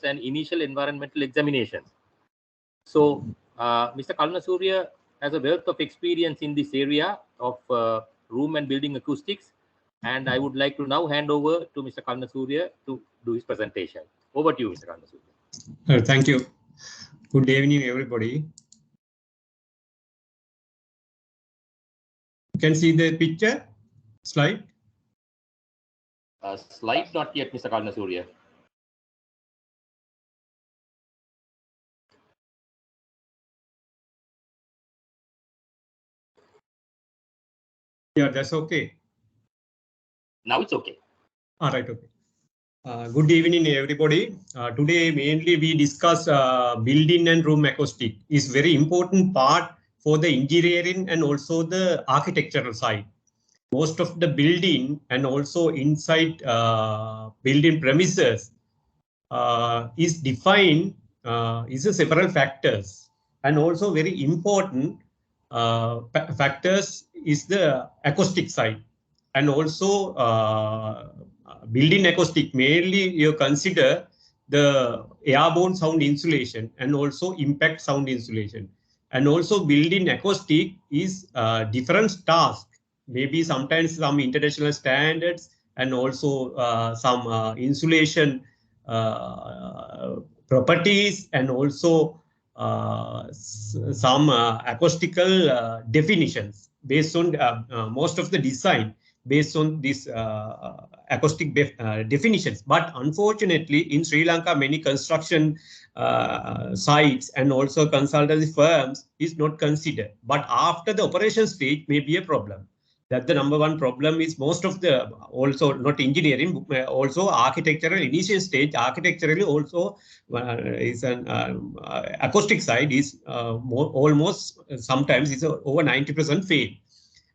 and initial environmental examinations. So Mr. Kalnasurya has a wealth of experience in this area of room and building acoustics, and I would like to now hand over to Mr. Kalnasurya to do his presentation. Over to you, Mr. Kalnasurya. Thank you. Good evening, everybody. You can see the picture slide. Slide not yet, Mr. Kalnasurya. Yeah, that's okay. Now it's okay. All right, okay. Good evening, everybody. Today, mainly we discuss building and room acoustic. Is very important part for the engineering and also the architectural side. Most of the building and also inside building premises is defined is a several factors, and also very important factors is the acoustic side, and also building acoustic mainly you consider the airborne sound insulation and also impact sound insulation, and also building acoustic is different task, maybe sometimes some international standards and also some insulation properties, and also some acoustical definitions based on most of the design based on these acoustic definitions. But unfortunately, in Sri Lanka, many construction sites and also consultancy firms is not considered. But after the operation stage may be a problem. That the number one problem is most of the also not engineering, also architectural initial stage. Architecturally also is an acoustic side is almost sometimes is over 90% fail.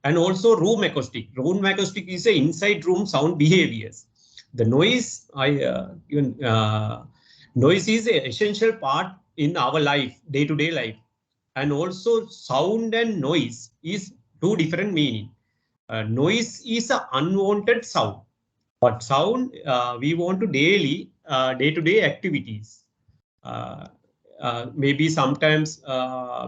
And also room acoustic. Room acoustic is a inside room sound behaviors. The noise, noise is an essential part in our life, day-to-day life. And also sound and noise is two different meaning. Noise is an unwanted sound, but sound we want to daily, day-to-day activities. Maybe sometimes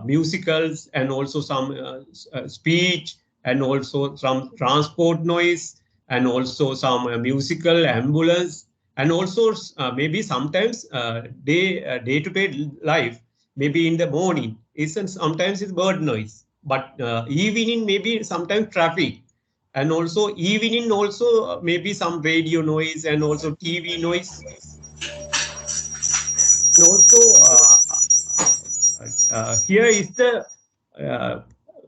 musicals and also some speech and also some transport noise and also some musical ambulance, and also maybe sometimes day-to-day life, maybe in the morning sometimes it's bird noise, but evening maybe sometimes traffic, and also evening also maybe some radio noise and also TV noise. And also here is the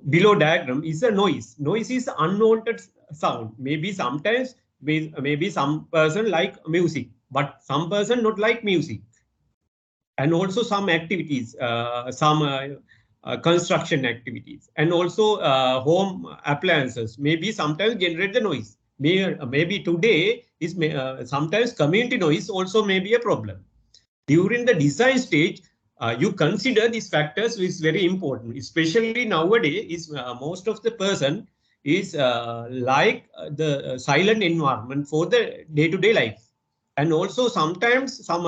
below diagram is a noise. Noise is unwanted sound. Maybe sometimes maybe some person like music, but some person not like music. And also some activities, some construction activities, and also home appliances maybe sometimes generate the noise. Maybe today is sometimes community noise also may be a problem. During the design stage, you consider these factors, which is very important, especially nowadays is most of the person is like the silent environment for the day-to-day life. And also sometimes some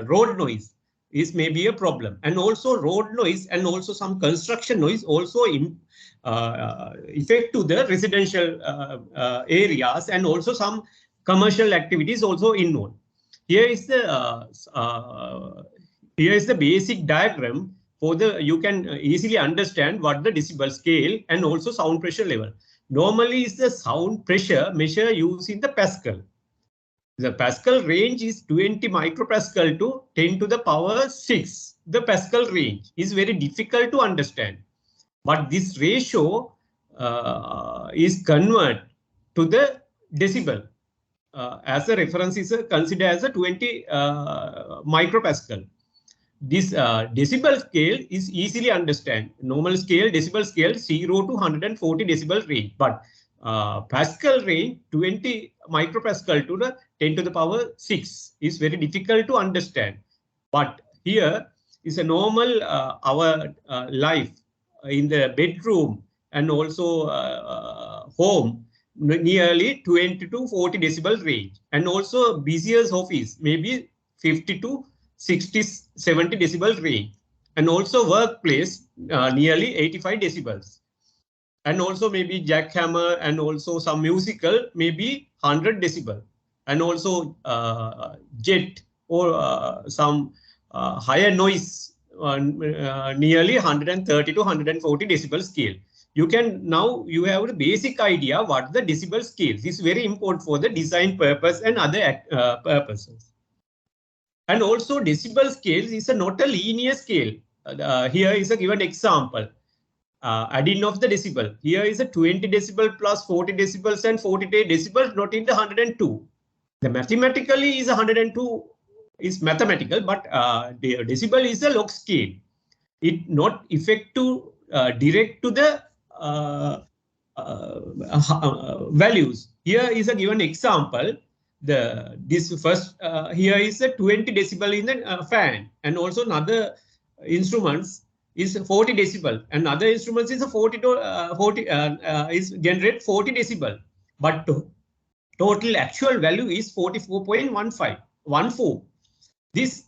road noise is maybe a problem, and also road noise and also some construction noise also effect to the residential areas, and also some commercial activities also involved. Here is the basic diagram for the, you can easily understand what the decibel scale and also sound pressure level. Normally is the sound pressure measure using the Pascal. The Pascal range is 20 micropascal to 10 to the power 6. The Pascal range is very difficult to understand, but this ratio is converted to the decibel. As a reference is considered as a 20 micropascal. This decibel scale is easily understand. Normal scale, decibel scale 0 to 140 decibel range, but Pascal range 20 micropascal to the 10 to the power 6 is very difficult to understand. But here is a normal our life in the bedroom and also home, nearly 20 to 40 decibel range, and also busiest office maybe 50 to 60-70 decibel range. And also workplace nearly 85 decibels. And also maybe jackhammer and also some musical maybe 100 decibel. And also jet or some higher noise nearly 130 to 140 decibel scale. You can now you have a basic idea what the decibel scale is very important for the design purpose and other purposes. And also decibel scale is not a linear scale. Here is a given example. Adding of the decibel. Here is a 20 decibel plus 40 decibels and 48 decibels, not in the 102. The mathematically is 102 is mathematical, but the decibel is a log scale. It not effective direct to the values. Here is a given example. This first here is a 20 decibel in the fan, and also another instruments is 40 decibel, and other instruments is a 40 is generate 40 decibel, but total actual value is 44.14. This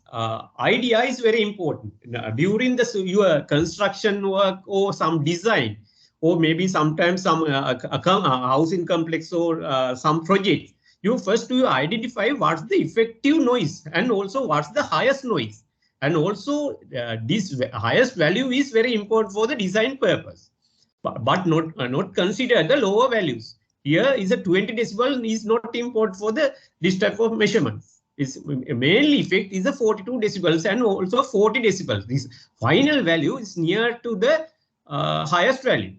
idea is very important. During your construction work or some design, or maybe sometimes some housing complex or some project, you first you identify what's the effective noise and also what's the highest noise. And also this highest value is very important for the design purpose, but not consider the lower values. Here is a 20 decibel is not important for this type of measurements. Its mainly effect is a 42 decibels and also 40 decibels. This final value is near to the highest value.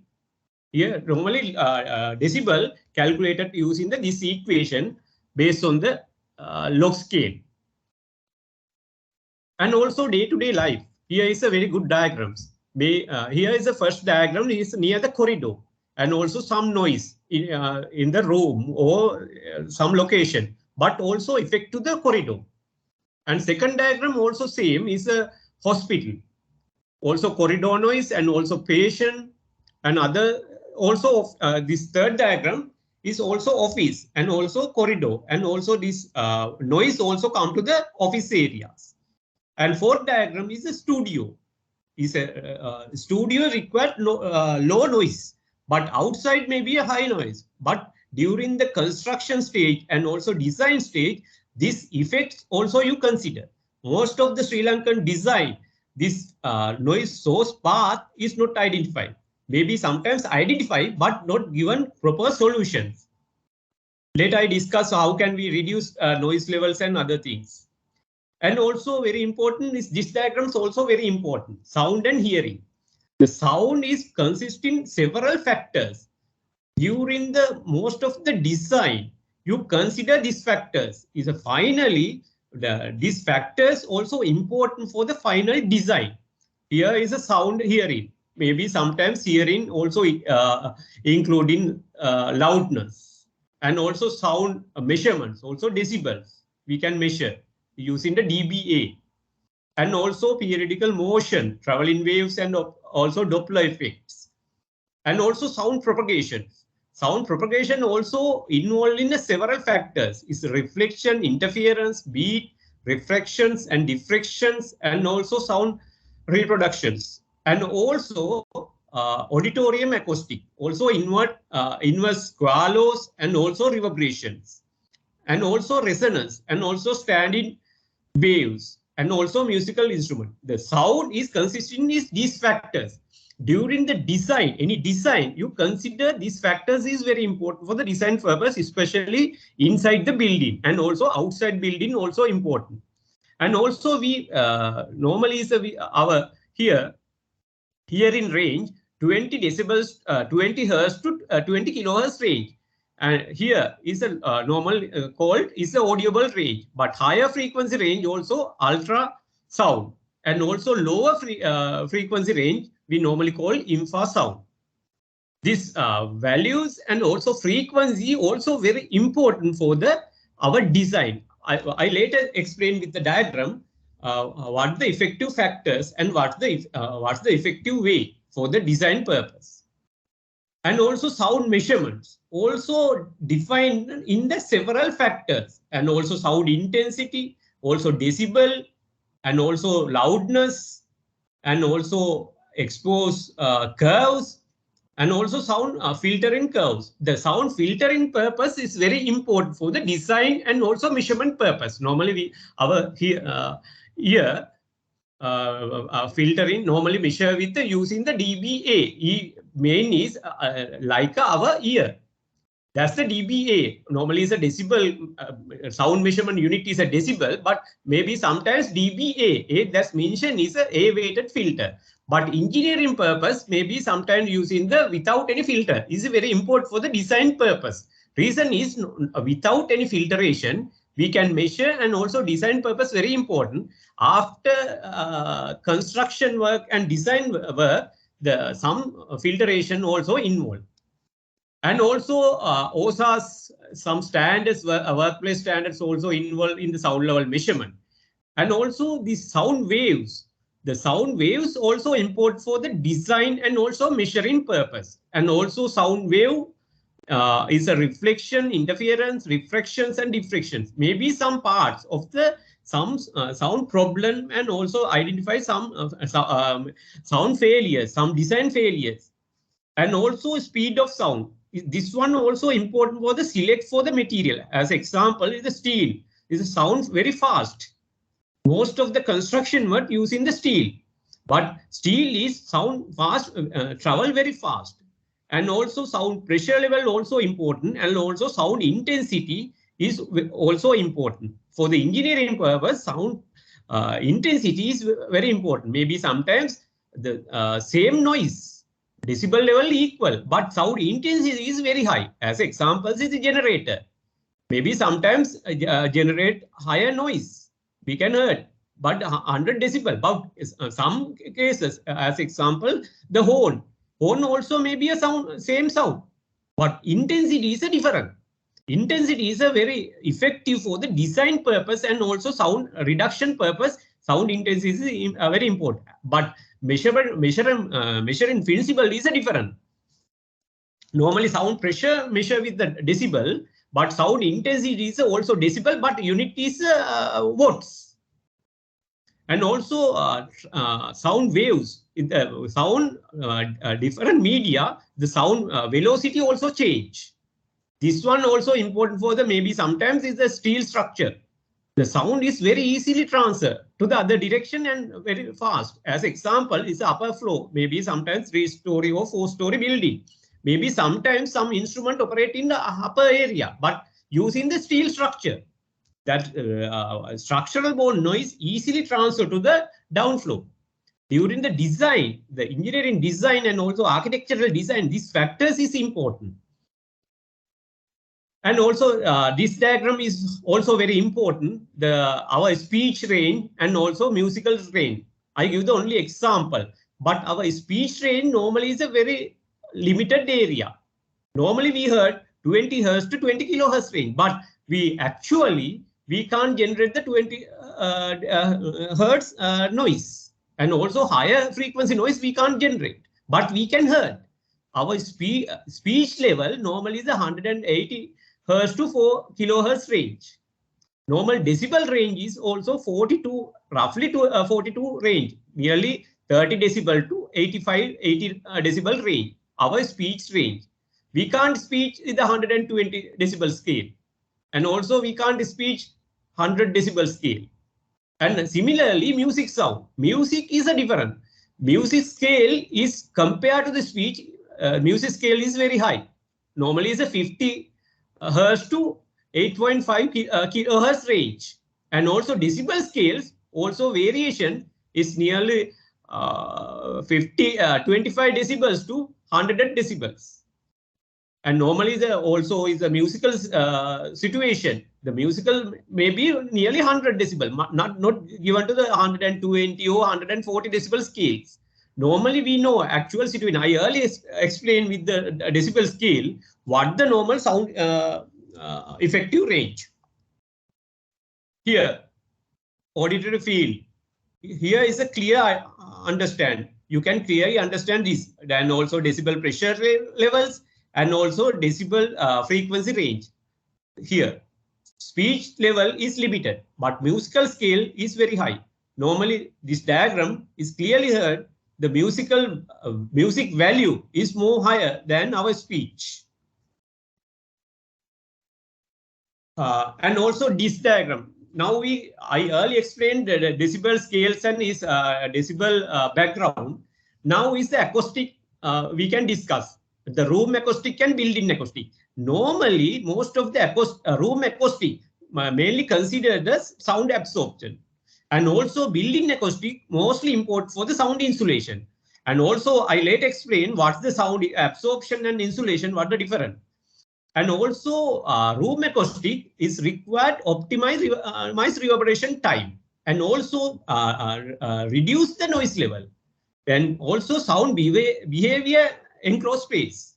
Here normally decibel calculated using this equation based on the log scale. And also day-to-day life. Here is a very good diagrams. Here is the first diagram is near the corridor and also some noise in the room or some location, but also effect to the corridor. And second diagram also same is a hospital. Also corridor noise and also patient and other also this third diagram is also office and also corridor and also this noise also come to the office areas. And fourth diagram is a studio. Is a studio required low noise, but outside may be a high noise. But during the construction stage and also design stage, this effects also you consider. Most of the Sri Lankan design, this noise source path is not identified. Maybe sometimes identified, but not given proper solutions. Later I discuss how can we reduce noise levels and other things. And also very important is this diagram is also very important. Sound and hearing. The sound is consisting several factors. During the most of the design, you consider these factors. Is finally these factors also important for the final design. Here is a sound hearing. Maybe sometimes hearing also including loudness and also sound measurements, also decibels we can measure using the dBA, and also periodical motion, traveling waves, and also Doppler effects, and also sound propagation. Sound propagation also involved in several factors is reflection, interference, beat, refractions, and diffractions, and also sound reproductions, and also auditorium acoustic, also inverse squalors, and also reverberations, and also resonance, and also standing waves, and also musical instrument. The sound is consisting of these factors. During the design, any design, you consider these factors is very important for the design purpose, especially inside the building and also outside building also important. And also we normally is our here in range 20 decibels, 20 hertz to 20 kilohertz range. And here is a normal called is the audible range, but higher frequency range also ultra sound, and also lower frequency range we normally call infrasound. These values and also frequency also very important for our design. I later explain with the diagram what the effective factors and what's the effective way for the design purpose. And also sound measurements also defined in the several factors, and also sound intensity, also decibel, and also loudness, and also expose curves, and also sound filtering curves. The sound filtering purpose is very important for the design and also measurement purpose. Normally, we here filtering normally measure with using the dBA. Main is like our ear. That's the dBA. Normally, is a decibel. Sound measurement unit is a decibel, but maybe sometimes dBA. That's mentioned is a weighted filter. But engineering purpose, maybe sometimes using the without any filter is very important for the design purpose. Reason is without any filtration, we can measure, and also design purpose very important. After construction work and design work, some filtration also involved. And also OSA's some standards, workplace standards also involved in the sound level measurement. And also the sound waves. The sound waves also important for the design and also measuring purpose. And also sound wave is a reflection, interference, refractions, and diffractions. Maybe some parts of the sound problem, and also identify some sound failures, some design failures. And also speed of sound. This one also important for the select for the material. As example is the steel. It sounds very fast. Most of the construction work using the steel, but steel is sound fast, travel very fast. And also sound pressure level also important, and also sound intensity is also important. For the engineering purpose, sound intensity is very important. Maybe sometimes the same noise, decibel level equal, but sound intensity is very high. As examples is the generator. Maybe sometimes generate higher noise. We can hear, but 100 decibel. But some cases, as example, the horn. Horn also may be a sound, same sound, but intensity is a different. Intensity is a very effective for the design purpose and also sound reduction purpose. Sound intensity is very important, but measuring principle is a different. Normally sound pressure measure with the decibel, but sound intensity is also decibel, but unit is watts. And also sound waves. In the sound different media, the sound velocity also change. This one also important for the maybe sometimes is the steel structure. The sound is very easily transferred to the other direction and very fast. As example is the upper floor, maybe sometimes 3-story or 4-story building. Maybe sometimes some instrument operate in the upper area, but using the steel structure, that structural bone noise easily transferred to the down floor. During the design, the engineering design and also architectural design, these factors is important. And also this diagram is also very important, our speech range and also musical range. I give the only example, but our speech range normally is a very limited area. Normally we heard 20 Hz to 20 kilohertz range, but we can't generate the 20 Hz noise, and also higher frequency noise we can't generate, but we can hear. Our speech level normally is 180 Hz to 4 kilohertz range. Normal decibel range is also 42, roughly to 42 range, nearly 30 decibel to 80 decibel range. Our speech range. We can't speak with the 120 decibel scale, and also we can't speak 100 decibel scale. And similarly, music sound. Music is a different. Music scale is compared to the speech. Music scale is very high. Normally, is a 50 Hz to 8.5 kilohertz range, and also decibel scales also variation is nearly 25 decibels to 100 decibels. And normally also is a musical situation. The musical may be nearly 100 decibel, not given to the 120 or 140 decibel scales. Normally we know actual situation. I earlier explained with the decibel scale what the normal sound effective range. Here, auditory field. Here is a clear understand. You can clearly understand this, and also decibel pressure levels and also decibel frequency range. Here, speech level is limited, but musical scale is very high. Normally, this diagram is clearly heard. The music value is more higher than our speech. And also this diagram. Now I earlier explained the decibel scales and his decibel background. Now is the acoustic we can discuss. The room acoustic and building acoustic. Normally, most of the room acoustic mainly considered as sound absorption. And also building acoustic mostly import for the sound insulation. And also I later explain what's the sound absorption and insulation, what the difference. And also room acoustic is required optimize reverberation time and also reduce the noise level and also sound behavior enclosed space.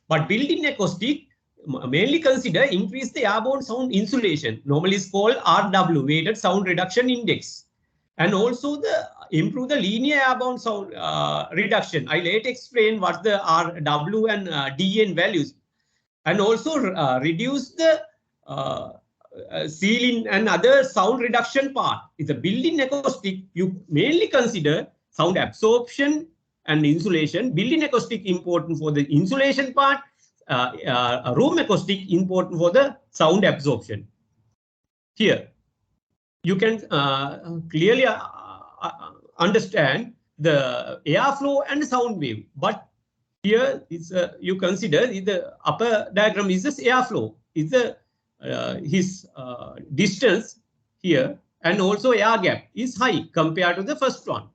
But built-in acoustic mainly consider increase the airborne sound insulation, normally is called RW, weighted sound reduction index, and also the improve the linear airborne sound reduction. I later explain what the RW and DN values, and also reduce the ceiling and other sound reduction part. Is a built-in acoustic, you mainly consider sound absorption and insulation. Built-in acoustic important for the insulation part, room acoustic important for the sound absorption. Here, you can clearly understand the airflow and sound wave, but here is you consider the upper diagram is this airflow, is the his distance here, and also air gap is high compared to the first one.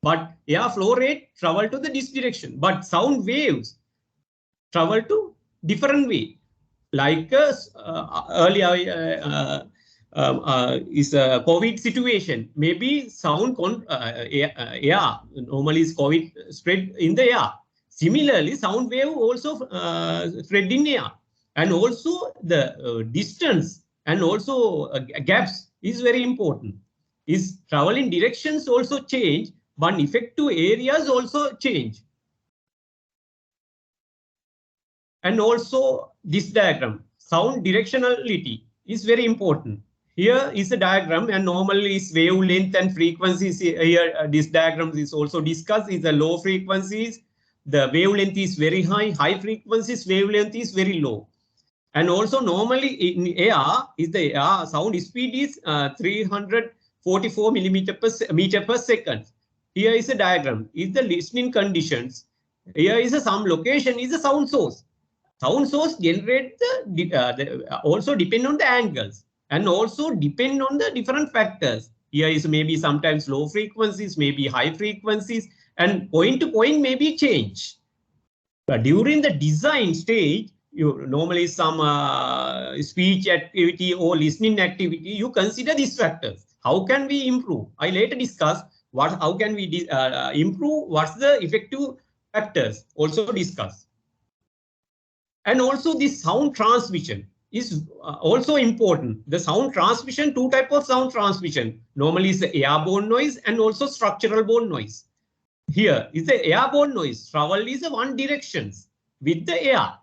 But airflow rate travel to this direction, but sound waves travel to different way. Like earlier is a COVID situation. Maybe sound air normally is COVID spread in the air. Similarly, sound wave also spread in air, and also the distance and also gaps is very important. Is traveling directions also change, but effective areas also change. And also this diagram, sound directionality is very important. Here is a diagram, and normally is wavelength and frequencies. Here this diagram is also discussed. Is the low frequencies, the wavelength is very high, high frequencies wavelength is very low. And also normally in air is the air sound speed is 344 meter per second. Here is a diagram, is the listening conditions. Here is some location is a sound source. Sound source generate also depend on the angles and also depend on the different factors. Here is maybe sometimes low frequencies, maybe high frequencies, and point to point may be change. But during the design stage, you normally some speech activity or listening activity, you consider these factors. How can we improve? I later discuss how can we improve, what's the effective factors, also discuss. And also this sound transmission is also important. The sound transmission, two types of sound transmission. Normally is the airborne noise and also structural borne noise. Here is the airborne noise. Travel is one direction with the air.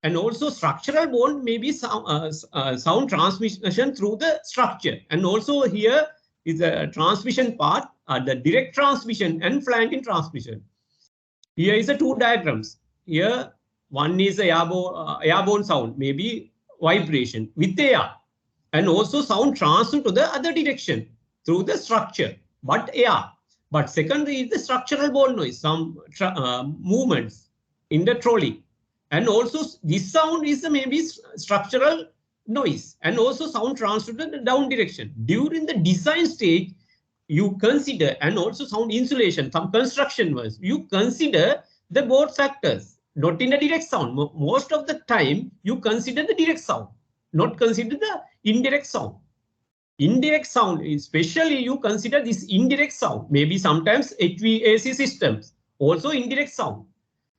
And also structural borne may be sound transmission through the structure. And also here is the transmission part, the direct transmission and flanking transmission. Here is the two diagrams. Here one is a airborne sound, maybe vibration with the air, and also sound transfer to the other direction through the structure, but air. But secondary is the structural borne noise, some movements in the trolley. And also this sound is maybe structural noise and also sound transfer to the down direction. During the design stage, you consider, and also sound insulation, some construction works, you consider the both factors. Not in a direct sound. Most of the time, you consider the direct sound, not consider the indirect sound. Indirect sound, especially you consider this indirect sound. Maybe sometimes HVAC systems, also indirect sound.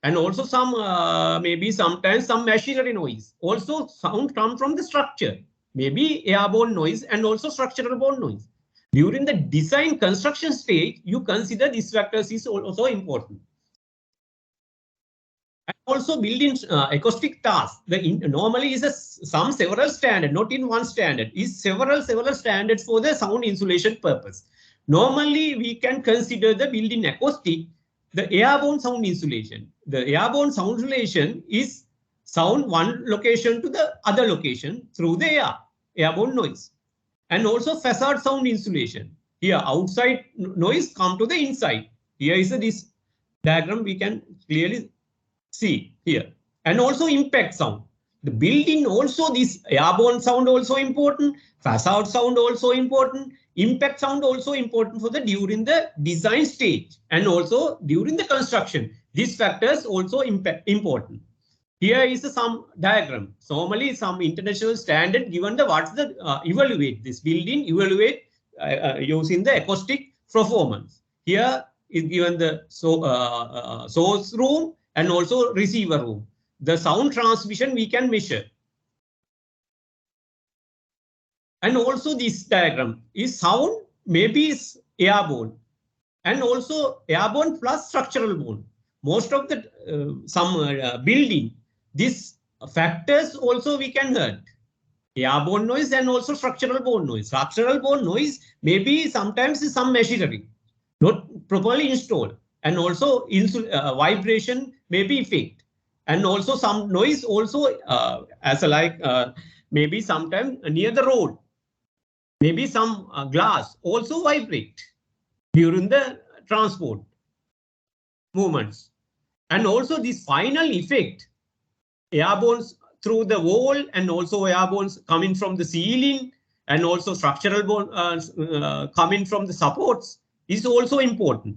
And also some, maybe sometimes some machinery noise. Also sound come from the structure. Maybe airborne noise and also structural borne noise. During the design construction stage, you consider these factors is also important. And also built-in acoustic task. Normally is several standard, not in one standard, is several standards for the sound insulation purpose. Normally, we can consider the built-in acoustic, the airborne sound insulation. The airborne sound insulation is sound one location to the other location through the air, airborne noise. And also facade sound insulation. Here, outside noise come to the inside. Here is this diagram we can clearly see here. And also impact sound. The built-in also this airborne sound also important, facade sound also important, impact sound also important for the during the design stage and also during the construction. These factors also important. Here is some diagram. So normally some international standard given the what's the evaluate this building evaluate using the acoustic performance. Here is given the source room and also receiver room. The sound transmission we can measure. And also this diagram is sound maybe is airborne and also airborne plus structural bone. Most of the building, these factors also we can hurt. Airborne noise and also structural bone noise. Structural bone noise maybe sometimes is some machinery not properly installed, and also vibration may be effect, and also some noise also as a maybe sometime near the road, maybe some glass also vibrate during the transport movements, and also this final effect airborne through the wall and also airborne coming from the ceiling and also structural bone coming from the supports is also important.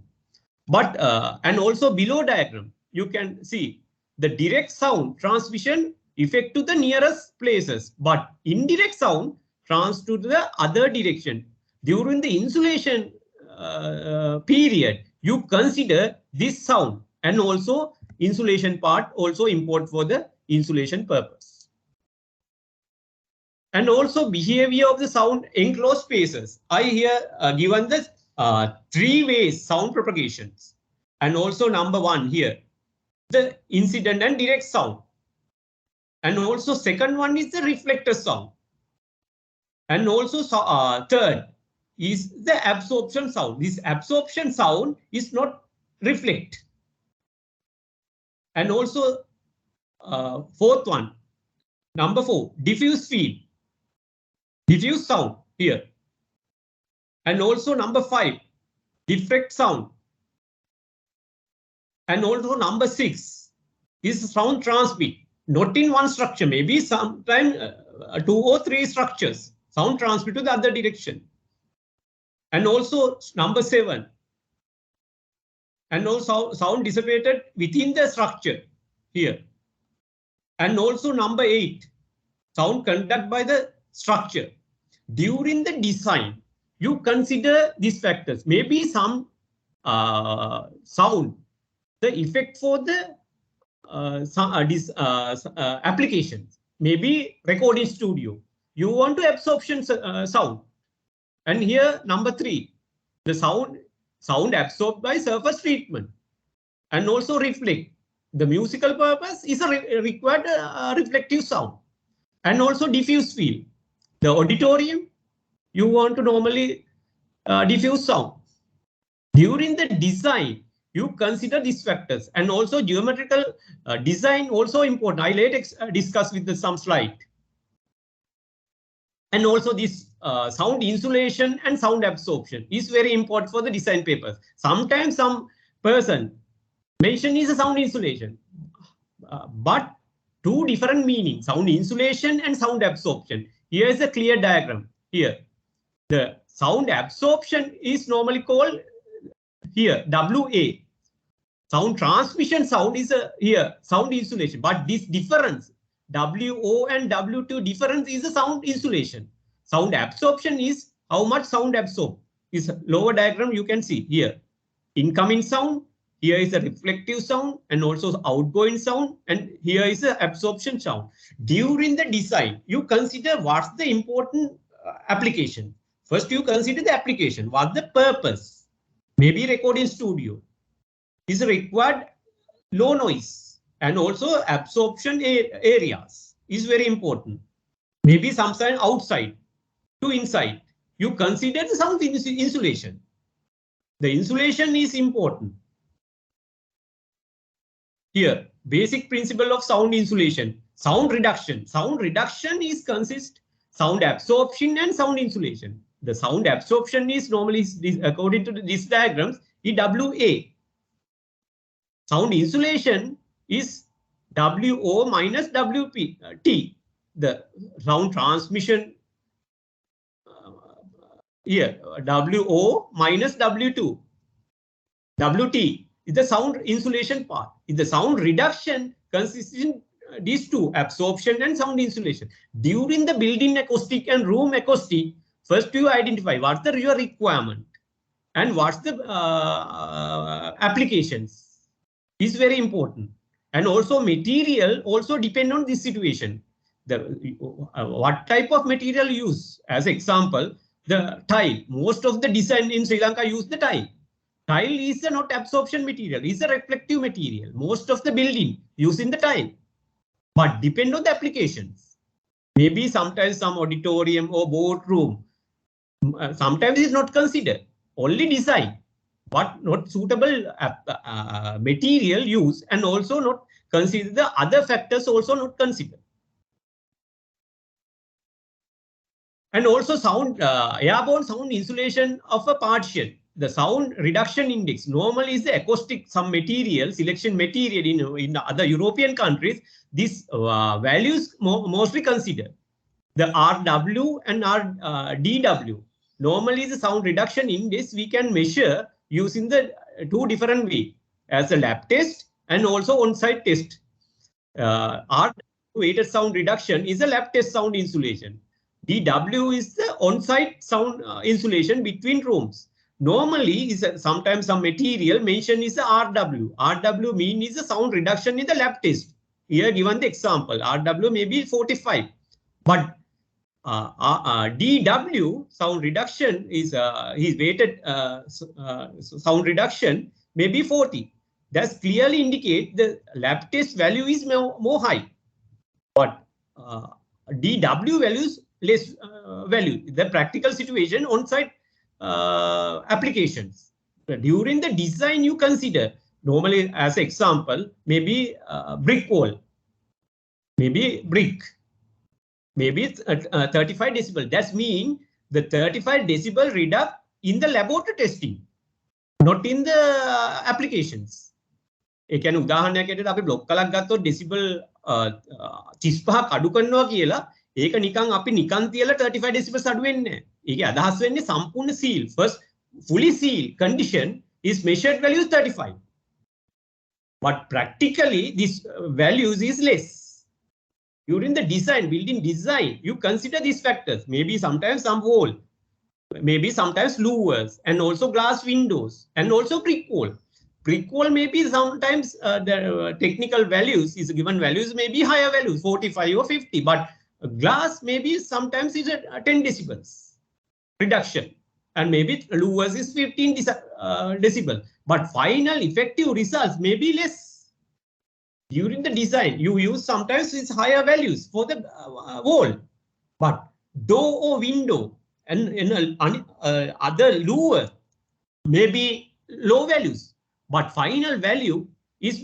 But and also below diagram you can see the direct sound transmission effect to the nearest places, but indirect sound trans to the other direction. During the insulation period, you consider this sound and also insulation part also important for the insulation purpose. And also behavior of the sound enclosed spaces. I here given the 3 ways sound propagations, and also number 1 here the incident and direct sound, and also second one is the reflector sound, and also third is the absorption sound. This absorption sound is not reflect, and also fourth one, number 4, diffuse field, diffuse sound here, and also number 5, diffract sound, and also number 6 is sound transmit, not in one structure, maybe sometime 2 or 3 structures, sound transmit to the other direction, and also number 7, and also sound dissipated within the structure here, and also number 8, sound conducted by the structure. During the design, you consider these factors. Maybe some sound, the effect for the applications, maybe recording studio. You want to absorption sound, and here number 3, the sound absorbed by surface treatment, and also reflect. The musical purpose is a required reflective sound, and also diffuse field. The auditorium, you want to normally diffuse sound. During the design, you consider these factors, and also geometrical design also important. I later discuss with some slide. And also this sound insulation and sound absorption is very important for the design papers. Sometimes some person mention is a sound insulation, but 2 different meanings, sound insulation and sound absorption. Here is a clear diagram. Here, the sound absorption is normally called here WA. Sound transmission sound is here sound insulation, but this difference WO and W2 difference is a sound insulation. Sound absorption is how much sound absorbed. Is lower diagram you can see here. Incoming sound, here is a reflective sound and also outgoing sound, and here is the absorption sound. During the design, you consider what's the important application. First, you consider the application. What's the purpose? Maybe recording studio is required low noise and also absorption areas is very important. Maybe some sign outside to inside. You consider the sound insulation. The insulation is important. Here, basic principle of sound insulation, sound reduction. Sound reduction is consist sound absorption and sound insulation. The sound absorption is normally, according to these diagrams, WA. Sound insulation is WO minus WP T. The sound transmission here WO minus W2. WT is the sound insulation part. Is the sound reduction consists in these two, absorption and sound insulation. During the building acoustic and room acoustic, first you identify what's the your requirement and what's the applications is very important. And also material also depend on this situation. The what type of material use? As example, the tile. Most of the design in Sri Lanka use the tile. Tile is a not absorption material, it's a reflective material. Most of the building using the tile, but depend on the applications. Maybe sometimes some auditorium or boardroom, sometimes is not considered. Only design, but not suitable material use, and also not consider the other factors also not considered. And also sound airborne sound insulation of a partition. The sound reduction index normally is the acoustic some material selection material in other European countries. These values mostly considered. The RW and DW normally the sound reduction index we can measure using the two different way as a lab test and also on-site test. RW weighted sound reduction is a lab test sound insulation. DW is the on-site sound insulation between rooms. Normally, is sometimes some material mentioned is the RW. RW mean is the sound reduction in the lab test. Here given the example, RW may be 45, but DW sound reduction is his weighted sound reduction may be 40. That clearly indicate the lab test value is more high, but DW values less value. The practical situation on-site applications. During the design, you consider normally as example, maybe brick wall, maybe brick, maybe it's 35 decibel. That means the 35 decibel reduct in the laboratory testing, not in the applications. ඒ කියන්නේ උදාහරණයක් ඇටියට අපි block එකක් ගත්තොත් ඩෙසිබල් 35ක් අඩු කරනවා කියලා ඒක නිකන් අපි නිකන් තියලා 35 decibels අඩු වෙන්නේ නැහැ. ඒකේ අදහස් වෙන්නේ සම්පූර්ණ seal. First fully seal condition is measured value is 35. But practically this values is less. During the design, building design, you consider these factors. Maybe sometimes some wall, maybe sometimes louvers, and also glass windows, and also brick wall. Brick wall maybe sometimes the technical values is given values may be higher values 45 or 50, but glass maybe sometimes is at 10 decibels reduction, and maybe louvers is 15 decibel, but final effective results may be less. During the design, you use sometimes it's higher values for the wall, but door or window and other louver may be low values. But final value is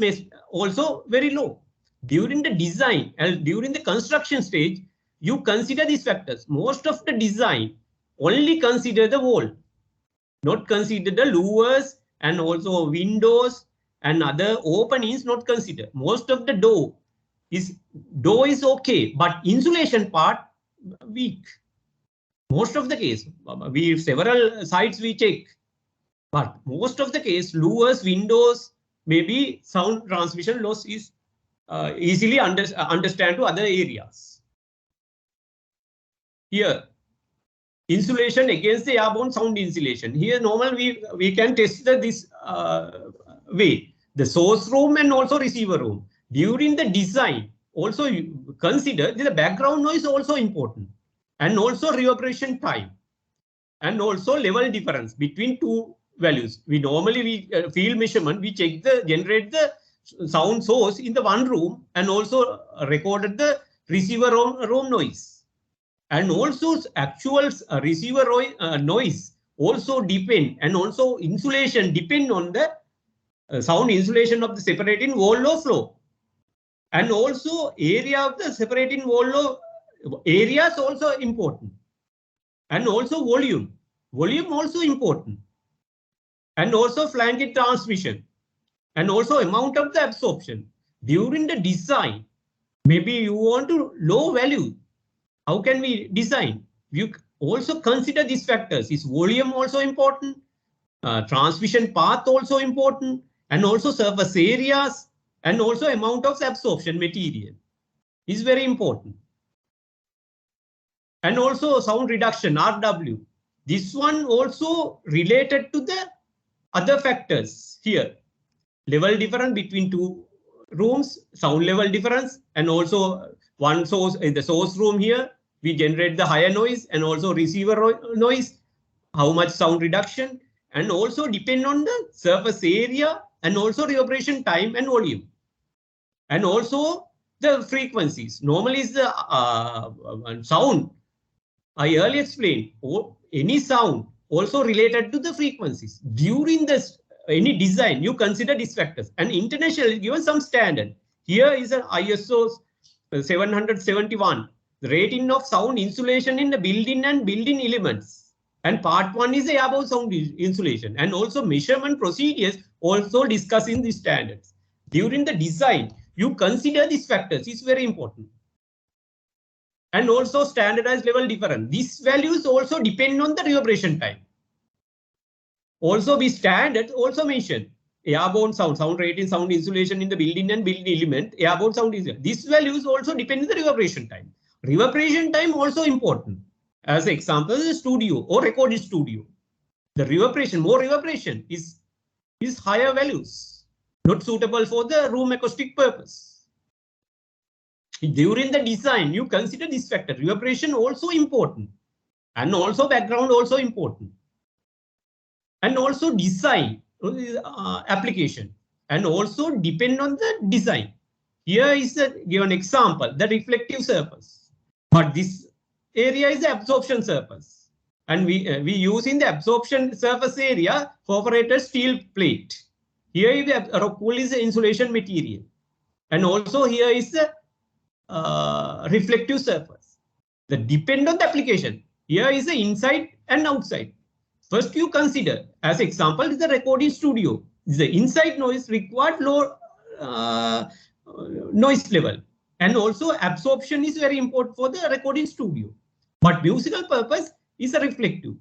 also very low. During the design and during the construction stage, you consider these factors. Most of the design only consider the wall, not consider the louvers and also windows and other openings not consider. Most of the door is okay, but insulation part weak. Most of the case, several sites we check. But most of the case, louvers, windows, maybe sound transmission loss is easily understand to other areas. Here, insulation against the airborne sound insulation. Here, normally we can test this way. The source room and also receiver room. During the design, also you consider the background noise also important, and also reverberation time, and also level difference between two values. We normally field measurement, we check generate the sound source in the one room and also recorded the receiver room noise. And also actual receiver noise also depend, and also insulation depend on the sound insulation of the separating wall low flow. And also area of the separating wall low areas also important. And also volume also important. And also flanking transmission. And also amount of the absorption. During the design, maybe you want to low value. How can we design? You also consider these factors. Is volume also important? Transmission path also important, and also surface areas, and also amount of absorption material is very important. And also sound reduction, RW. This one also related to the other factors here. Level difference between two rooms, sound level difference, and also one source in the source room here, we generate the higher noise, and also receiver noise, how much sound reduction, and also depend on the surface area, and also reverberation time and volume. And also the frequencies. Normally is the sound, I earlier explained, or any sound also related to the frequencies. During this any design, you consider these factors. And internationally given some standard. Here is an ISO 771, the rating of sound insulation in the building and building elements. And part 1 is airborne sound insulation. And also measurement procedures also discussing these standards. During the design, you consider these factors. It's very important. And also standardized level difference. These values also depend on the reverberation time. Also, we standard also mention airborne sound rating, sound insulation in the building and building element, airborne sound insulation. These values also depend on the reverberation time. Reverberation time also important. As example, the studio or recording studio. The reverberation, more reverberation is higher values, not suitable for the room acoustic purpose. During the design, you consider this factor. Reverberation also important, and also background also important. And also design application, and also depend on the design. Here is a given example, the reflective surface, but this area is the absorption surface, and we use in the absorption surface area perforated steel plate. Here is the rock wool is the insulation material, and also here is the reflective surface. The depend on the application. Here is the inside and outside. First, you consider, as example, is the recording studio. The inside noise required low noise level, and also absorption is very important for the recording studio. But musical purpose is a reflective.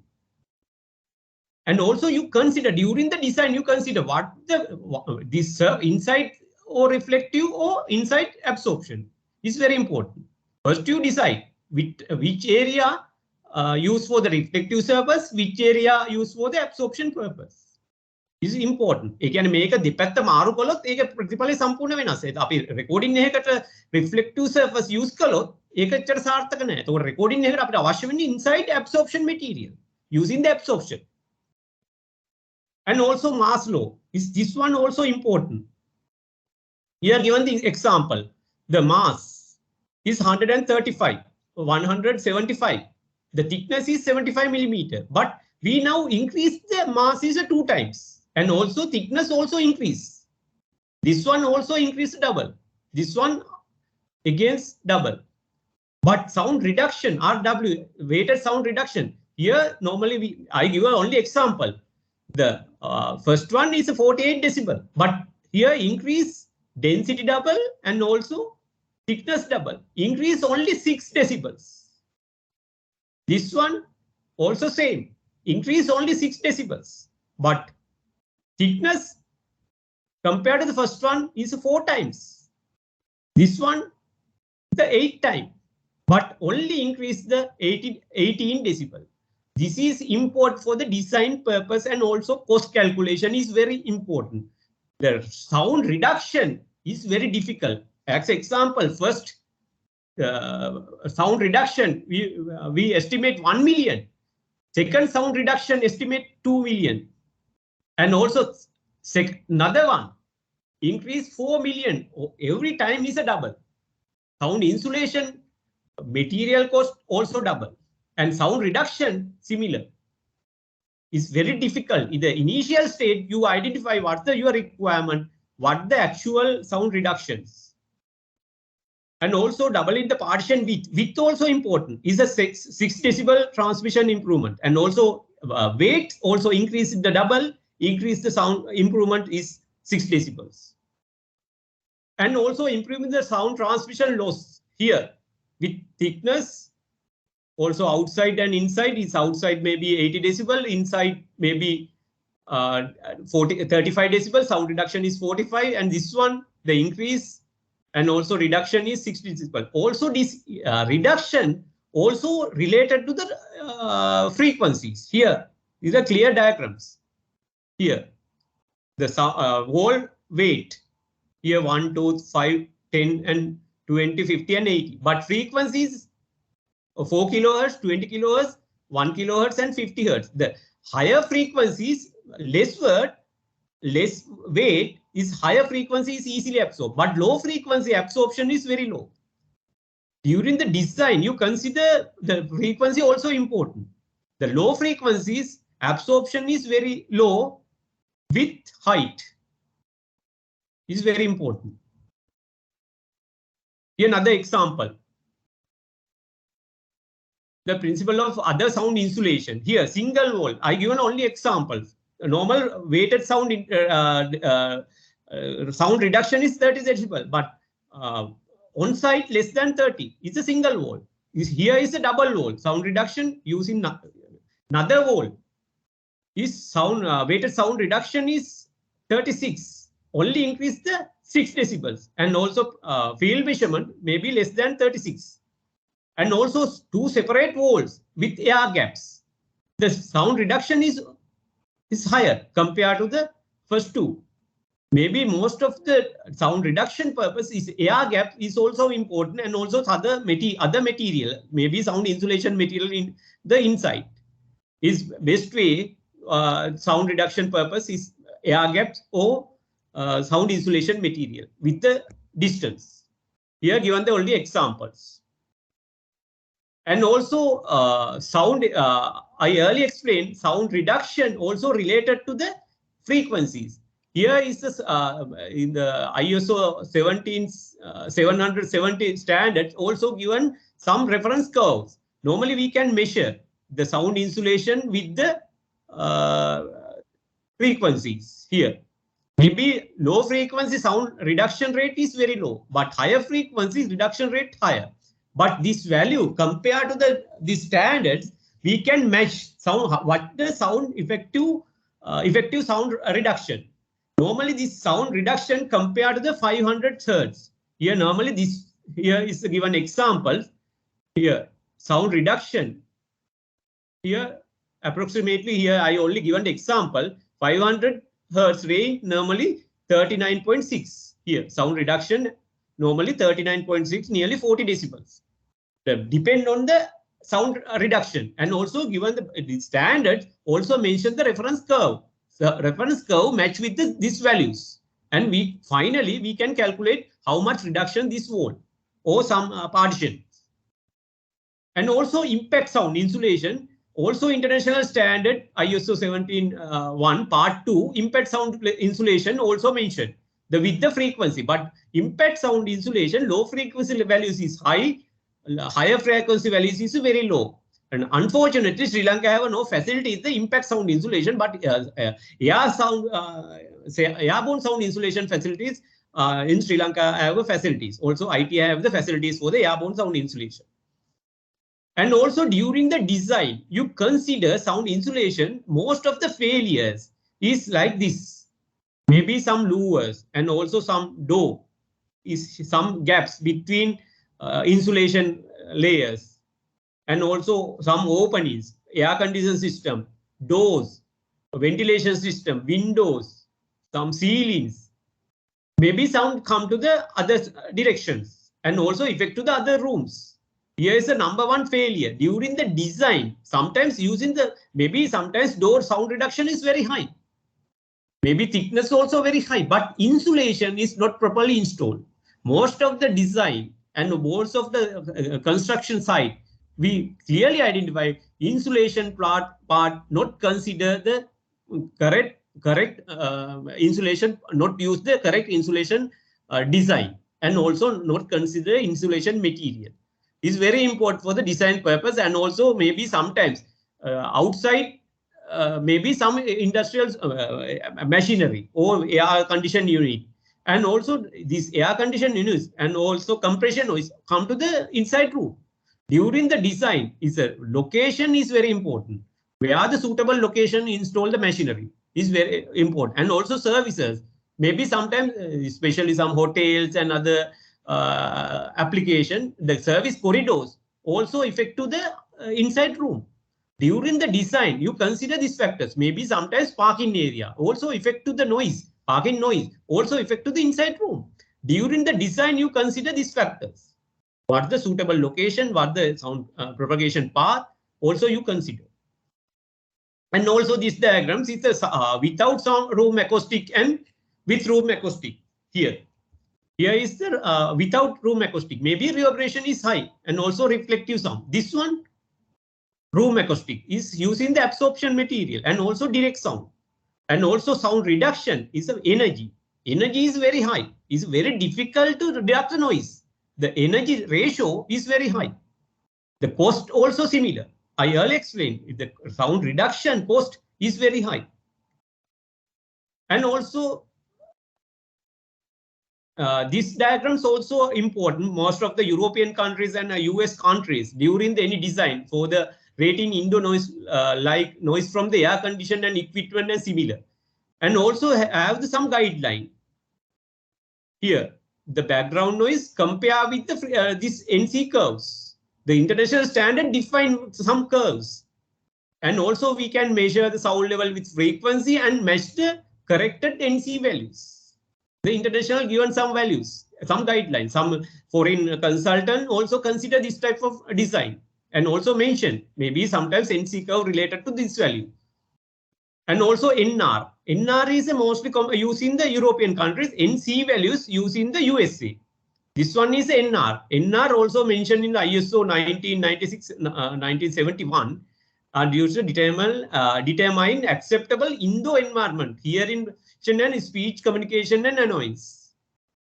And also, you consider during the design, you consider what this inside or reflective or inside absorption is very important. First, you decide which area used for the reflective surface, which area used for the absorption purpose. This is important. ඒ කියන්නේ මේක දෙපැත්ත මාරු කළොත් ඒක ප්‍රතිඵලය සම්පූර්ණ වෙනස්. ඒක අපි රෙකෝඩින් එකකට reflective surface use කළොත් ඒක ඇත්තට සාර්ථක නැහැ. ඒතකොට රෙකෝඩින් එකකට අපිට අවශ්‍ය වෙන්නේ inside absorption material using the absorption. And also mass law is this one also important. Here given the example, the mass is 135, 175. The thickness is 75 millimeter, but we now increase the mass is 2 times, and also thickness also increase. This one also increase double. This one against double. But sound reduction, RW, weighted sound reduction. Here normally I give only example. The first one is 48 decibel, but here increase density double and also thickness double. Increase only 6 decibels. This one also same. Increase only 6 decibels, but thickness compared to the first one is 4 times. This one the 8 times, but only increase the 18 decibel. This is important for the design purpose, and also cost calculation is very important. The sound reduction is very difficult. As example, first sound reduction, we estimate 1 million. Second sound reduction estimate 2 million. And also another one, increase 4 million. Every time is a double. Sound insulation material cost also double. And sound reduction similar. It's very difficult. In the initial state, you identify what's your requirement, what the actual sound reductions. And also doubling the partition width. Width also important. Is a 6 decibel transmission improvement. And also weight also increase the double, increase the sound improvement is 6 decibels. And also improving the sound transmission loss here with thickness. Also outside and inside is outside maybe 80 decibel, inside maybe 35 decibel, sound reduction is 45, and this one, the increase and also reduction is 60 decibel. Also this reduction also related to the frequencies. Here, these are clear diagrams. Here, the whole weight, here 1, 2, 5, 10, and 20, 50, and 80. But frequencies 4 kilohertz, 20 kilohertz, 1 kilohertz, and 50 hertz. The higher frequencies, less weight is higher frequency is easily absorbed, but low frequency absorption is very low. During the design, you consider the frequency also important. The low frequencies absorption is very low with height is very important. Here another example. The principle of other sound insulation. Here, single wall. I given only examples. A normal weighted sound sound reduction is 30 decibel, but on site less than 30. It's a single wall. Here is a double wall. Sound reduction using another wall. Is sound weighted sound reduction is 36. Only increase the 6 decibels, and also field measurement may be less than 36. And also 2 separate walls with air gaps. The sound reduction is higher compared to the first 2. Maybe most of the sound reduction purpose is air gap is also important, and also other material, maybe sound insulation material in the inside. Is best way sound reduction purpose is air gaps or sound insulation material with the distance. Here given the only examples. And also sound, I earlier explained sound reduction also related to the frequencies. Here is this, in the ISO 770 standards also given some reference curves. Normally we can measure the sound insulation with the frequencies here. Maybe low frequency sound reduction rate is very low, but higher frequency reduction rate higher. But this value compared to the standards, we can match what the sound effective sound reduction. Normally this sound reduction compared to the 500 hertz. Here normally this here is a given example. Here sound reduction. Here approximately here I only given the example 500 hertz range normally 39.6. Here sound reduction normally 39.6, nearly 40 decibels. Depend on the sound reduction, and also given the standards also mention the reference curve. The reference curve match with these values, and finally we can calculate how much reduction this wall or some partition. And also impact sound insulation. Also international standard ISO 171 part 2 impact sound insulation also mentioned with the frequency, but impact sound insulation low frequency values is high, higher frequency values is very low. And unfortunately Sri Lanka have no facilities the impact sound insulation, but airborne sound insulation facilities in Sri Lanka have facilities. Also ITI have the facilities for the airborne sound insulation. And also during the design, you consider sound insulation, most of the failures is like this. Maybe some louvers and also some door is some gaps between insulation layers, and also some openings, air conditioning system, doors, ventilation system, windows, some ceilings. Maybe sound come to the other directions and also affect to the other rooms. Here is the #1 failure during the design. Sometimes using sometimes door sound reduction is very high. Maybe thickness also very high, but insulation is not properly installed. Most of the design and most of the construction site, we clearly identify insulation part not consider the correct insulation, not use the correct insulation design, and also not consider insulation material. Is very important for the design purpose, and also maybe sometimes outside maybe some industrial machinery or air conditioned unit, and also these air conditioned units and also compression noise come to the inside room. During the design, is a location is very important. Where the suitable location install the machinery is very important, and also services. Maybe sometimes, especially some hotels and other application, the service corridors also affect to the inside room. During the design, you consider these factors. Maybe sometimes parking area also affect to the noise, parking noise also affect to the inside room. During the design, you consider these factors. What the suitable location, what the sound propagation path, also you consider. And also these diagrams is without sound room acoustic and with room acoustic. Here is the without room acoustic. Maybe reverberation is high and also reflective sound. This one, room acoustic, is using the absorption material and also direct sound. And also sound reduction is of energy. Energy is very high. It's very difficult to reduce the noise. The energy ratio is very high. The cost also similar. I earlier explained the sound reduction cost is very high. And also these diagrams also important. Most of the European countries and US countries during any design for the rating indoor noise like noise from the air condition and equipment and similar. And also have some guideline. Here, the background noise compare with the this NC curves. The international standard define some curves. And also we can measure the sound level with frequency and match the corrected NC values. The international given some values, some guidelines. Some foreign consultant also consider this type of design and also mention maybe sometimes NC curve related to this value. And also NR. NR is mostly used in the European countries. NC values used in the USA. This one is NR. NR also mentioned in the ISO 1996, 1971, and used to determine acceptable indoor environment, hearing and speech communication and annoyance.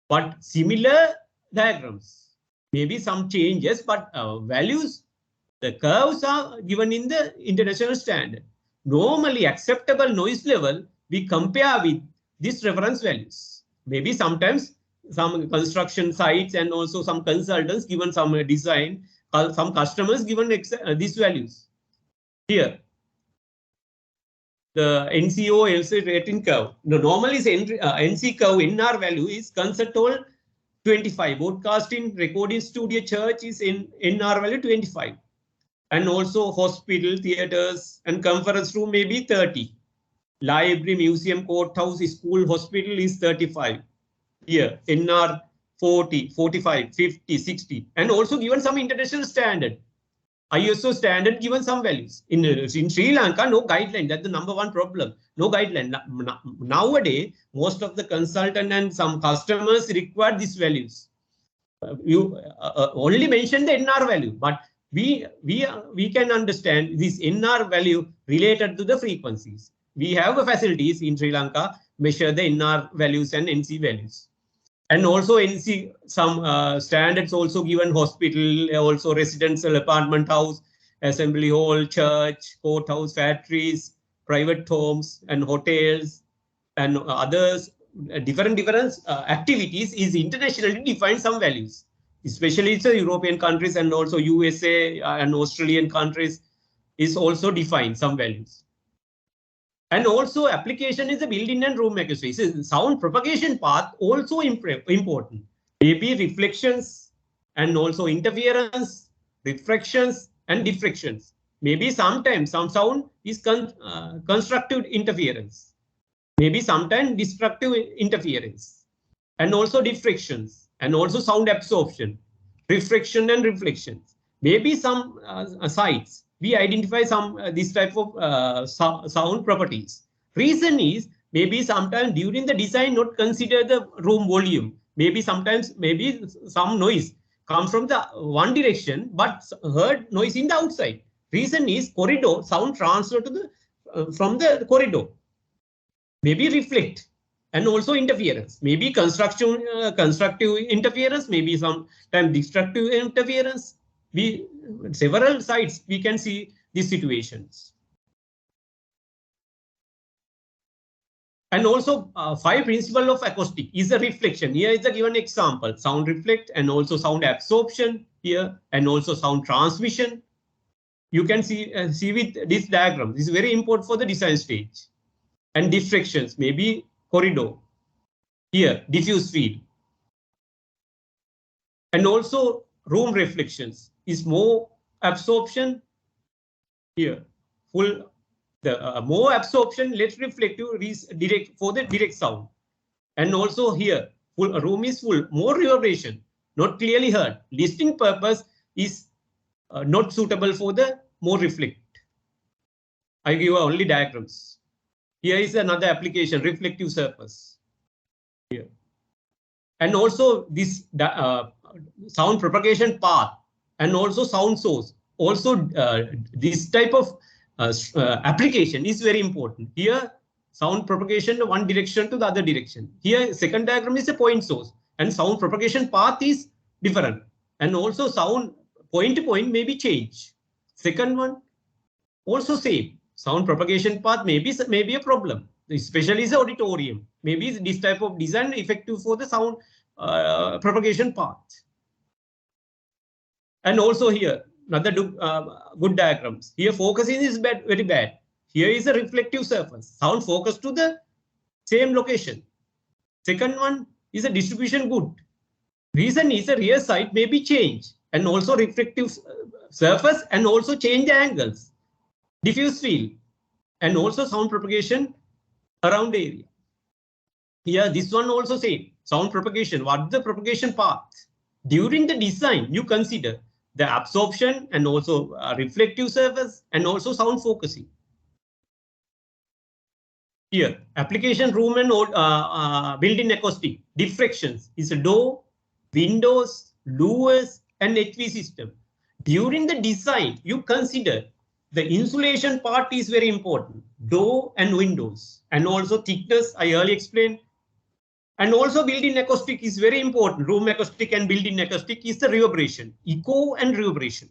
But similar diagrams, maybe some changes, but values, the curves are given in the international standard. Normally acceptable noise level we compare with these reference values. Maybe sometimes some construction sites and also some consultants given some design, some customers given these values. Here, the NCO LC rating curve. The normal is NC curve NR value is concert hall 25. Broadcasting, recording studio, church is in NR value 25. And also hospital, theaters, and conference room may be 30. Library, museum, courthouse, school, hospital is 35. Here, NR 40, 45, 50, 60. And also given some international standard. ISO standard given some values. In Sri Lanka, no guideline. That's the number one problem. No guideline. Nowadays, most of the consultant and some customers require these values. You only mention the NR value, but we can understand this NR value related to the frequencies. We have facilities in Sri Lanka measure the NR values and NC values. And also NC, some standards also given hospital, also residential apartment house, assembly hall, church, courthouse, factories, private homes and hotels and others, different activities is internationally defined some values. Especially it's European countries and also USA and Australian countries is also defined some values. And also application is the building and room acoustic. Sound propagation path also important. Maybe reflections and also interference, refractions and diffractions. Maybe sometimes some sound is constructive interference. Maybe sometimes destructive interference. And also diffractions and also sound absorption, refraction and reflections. Maybe some sites we identify some this type of sound properties. Reason is maybe sometimes during the design not consider the room volume. Maybe sometimes maybe some noise comes from the one direction, but heard noise in the outside. Reason is corridor sound transfer to the from the corridor. Maybe reflect and also interference. Maybe constructive interference. Maybe sometimes destructive interference. We several sides we can see these situations. And also 5 principle of acoustic is a reflection. Here is a given example, sound reflect and also sound absorption here and also sound transmission. You can see with this diagram. This is very important for the design stage. And diffractions, maybe corridor. Here, diffuse field. And also room reflections is more absorption here. Full the more absorption, less reflective is direct for the direct sound. And also here, full room is full, more reverberation, not clearly heard. Listening purpose is not suitable for the more reflect. I give only diagrams. Here is another application, reflective surface. Here. And also this sound propagation path and also sound source. Also this type of application is very important. Here sound propagation one direction to the other direction. Here second diagram is a point source and sound propagation path is different. And also sound point to point may be changed. Second one also same. Sound propagation path may be a problem, especially the auditorium. Maybe this type of design effective for the sound propagation path. And also here another good diagrams. Here focusing is very bad. Here is a reflective surface. Sound focus to the same location. Second one is a distribution good. Reason is a rear side may be changed and also reflective surface and also change the angles. Diffuse field and also sound propagation around area. Here this one also same. Sound propagation. What the propagation path? During the design you consider the absorption and also reflective surface and also sound focusing. Here application room and built-in acoustic. Diffractions is a door, windows, louvers and HV system. During the design you consider the insulation part is very important. Door and windows and also thickness I earlier explained. And also built-in acoustic is very important. Room acoustic and built-in acoustic is the reverberation, echo and reverberation.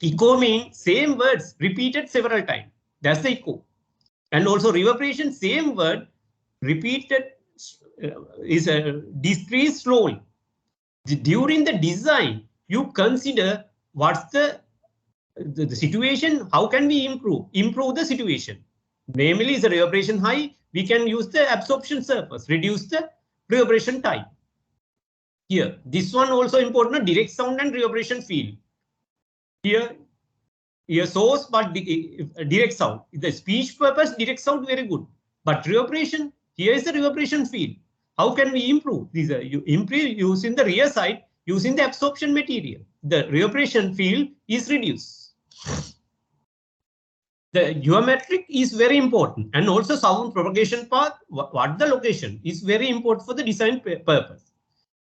Echo means same words repeated several times. That's the echo. And also reverberation, same word repeated is decreased slowly. During the design, you consider what's the situation, how can we improve the situation. Namely, is the reverberation high, we can use the absorption surface, reduce the reverberation time. Here, this one also important, direct sound and reverberation field. Here source, but direct sound. The speech purpose, direct sound very good. But reverberation, here is the reverberation field. How can we improve? These are you improve using the rear side, using the absorption material. The reverberation field is reduced. The geometric is very important, and also sound propagation path, what the location is very important for the design purpose.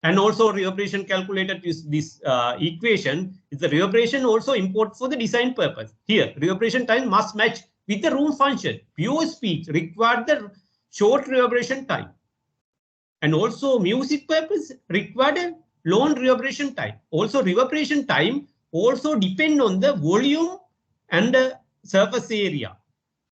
And also reverberation calculated is this equation is the reverberation also important for the design purpose. Here reverberation time must match with the room function. Pure speech require the short reverberation time. And also music purpose required a long reverberation time. Also reverberation time also depend on the volume and the surface area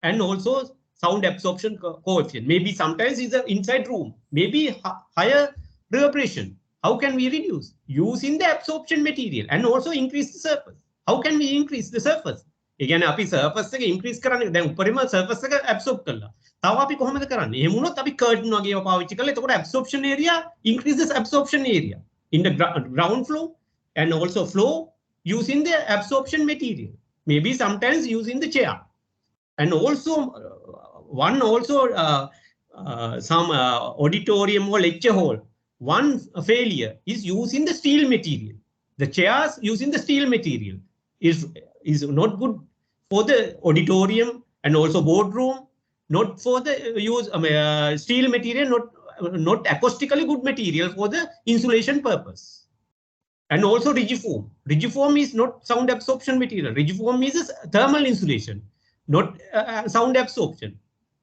and also sound absorption coefficient. Maybe sometimes it's an inside room, maybe higher reverberation. How can we reduce? Using the absorption material and also increase the surface. How can we increase the surface? Again, අපි surface එක increase කරන්නේ දැන් උඩරිම surface එක absorb කරලා. තව අපි කොහොමද කරන්නේ? එහෙම වුණොත් අපි curtain වගේ ඒවා පාවිච්චි කරලා එතකොට absorption area increases absorption area in the ground floor and also floor using the absorption material. Maybe sometimes using the chair. And also some auditorium or lecture hall. One failure is using the steel material. The chairs using the steel material is not good for the auditorium and also boardroom not for the use steel material, not acoustically good material for the insulation purpose. And also rigiform. Rigiform is not sound absorption material. Rigiform is a thermal insulation, not sound absorption.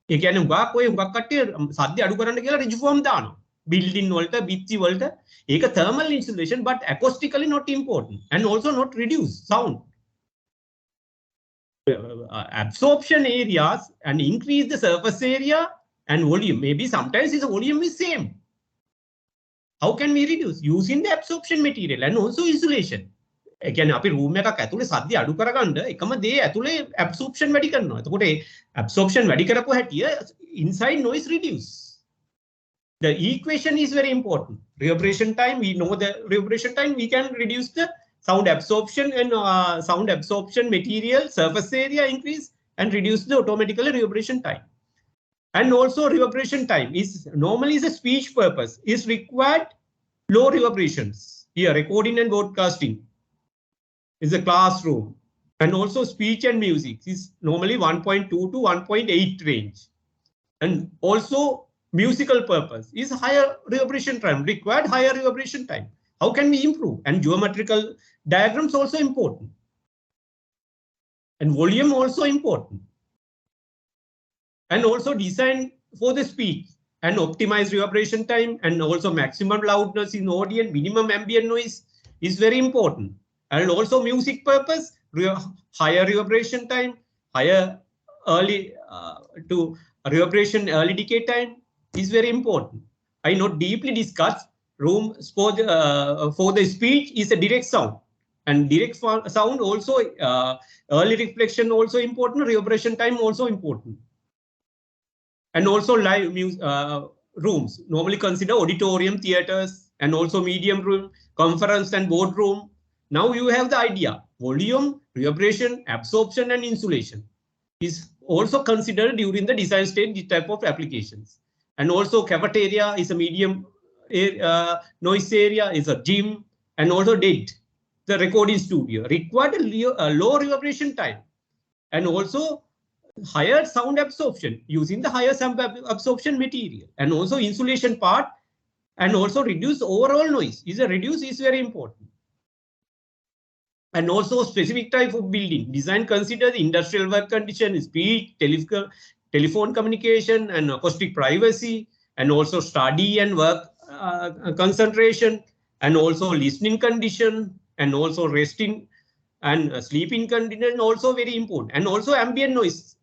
ඒ කියන්නේ උගක් ඔය උගක් කට්ටිය සද්ද අඩු කරන්න කියලා regiform දානවා. Building වලට, බිත්ති වලට. ඒක thermal insulation but acoustically not important and also not reduce sound. Absorption areas and increase the surface area and volume. Maybe sometimes the volume is same. How can we reduce? Using the absorption material and also insulation. ඒ කියන්නේ අපි room එකක් ඇතුලේ සද්ද අඩු කරගන්න එකම දේ ඇතුලේ absorption වැඩි කරනවා. එතකොට absorption වැඩි කරපුව හැටිය inside noise reduce. The equation is very important. Reverberation time, we know the reverberation time, we can reduce the sound absorption and sound absorption material surface area increase and reduce the automatically reverberation time. And also reverberation time is normally is a speech purpose is required low reverberations. Here recording and broadcasting is a classroom, and also speech and music is normally 1.2 to 1.8 range. And also musical purpose is higher reverberation time, required higher reverberation time. How can we improve? And geometrical diagrams also important. And volume also important. And also design for the speech and optimize reverberation time and also maximum loudness in audience, minimum ambient noise is very important. And also music purpose, higher reverberation time, higher early to reverberation early decay time is very important. I not deeply discuss rooms for the speech is a direct sound, and direct sound also early reflection also important, reverberation time also important. And also live rooms normally consider auditorium, theaters, and also medium room, conference and boardroom. Now you have the idea. Volume, reverberation, absorption, and insulation is also considered during the design stage, this type of applications. And also cafeteria is a medium noise area, is a gym, and also dead, the recording studio, required a low reverberation time. And also higher sound absorption using the higher sound absorption material, and also insulation part, and also reduce overall noise is very important. And also specific type of building design considers industrial work condition, speech, telephone communication, and acoustic privacy, and also study and work concentration, and also listening condition, and also resting and sleeping condition also very important. And also ambient noise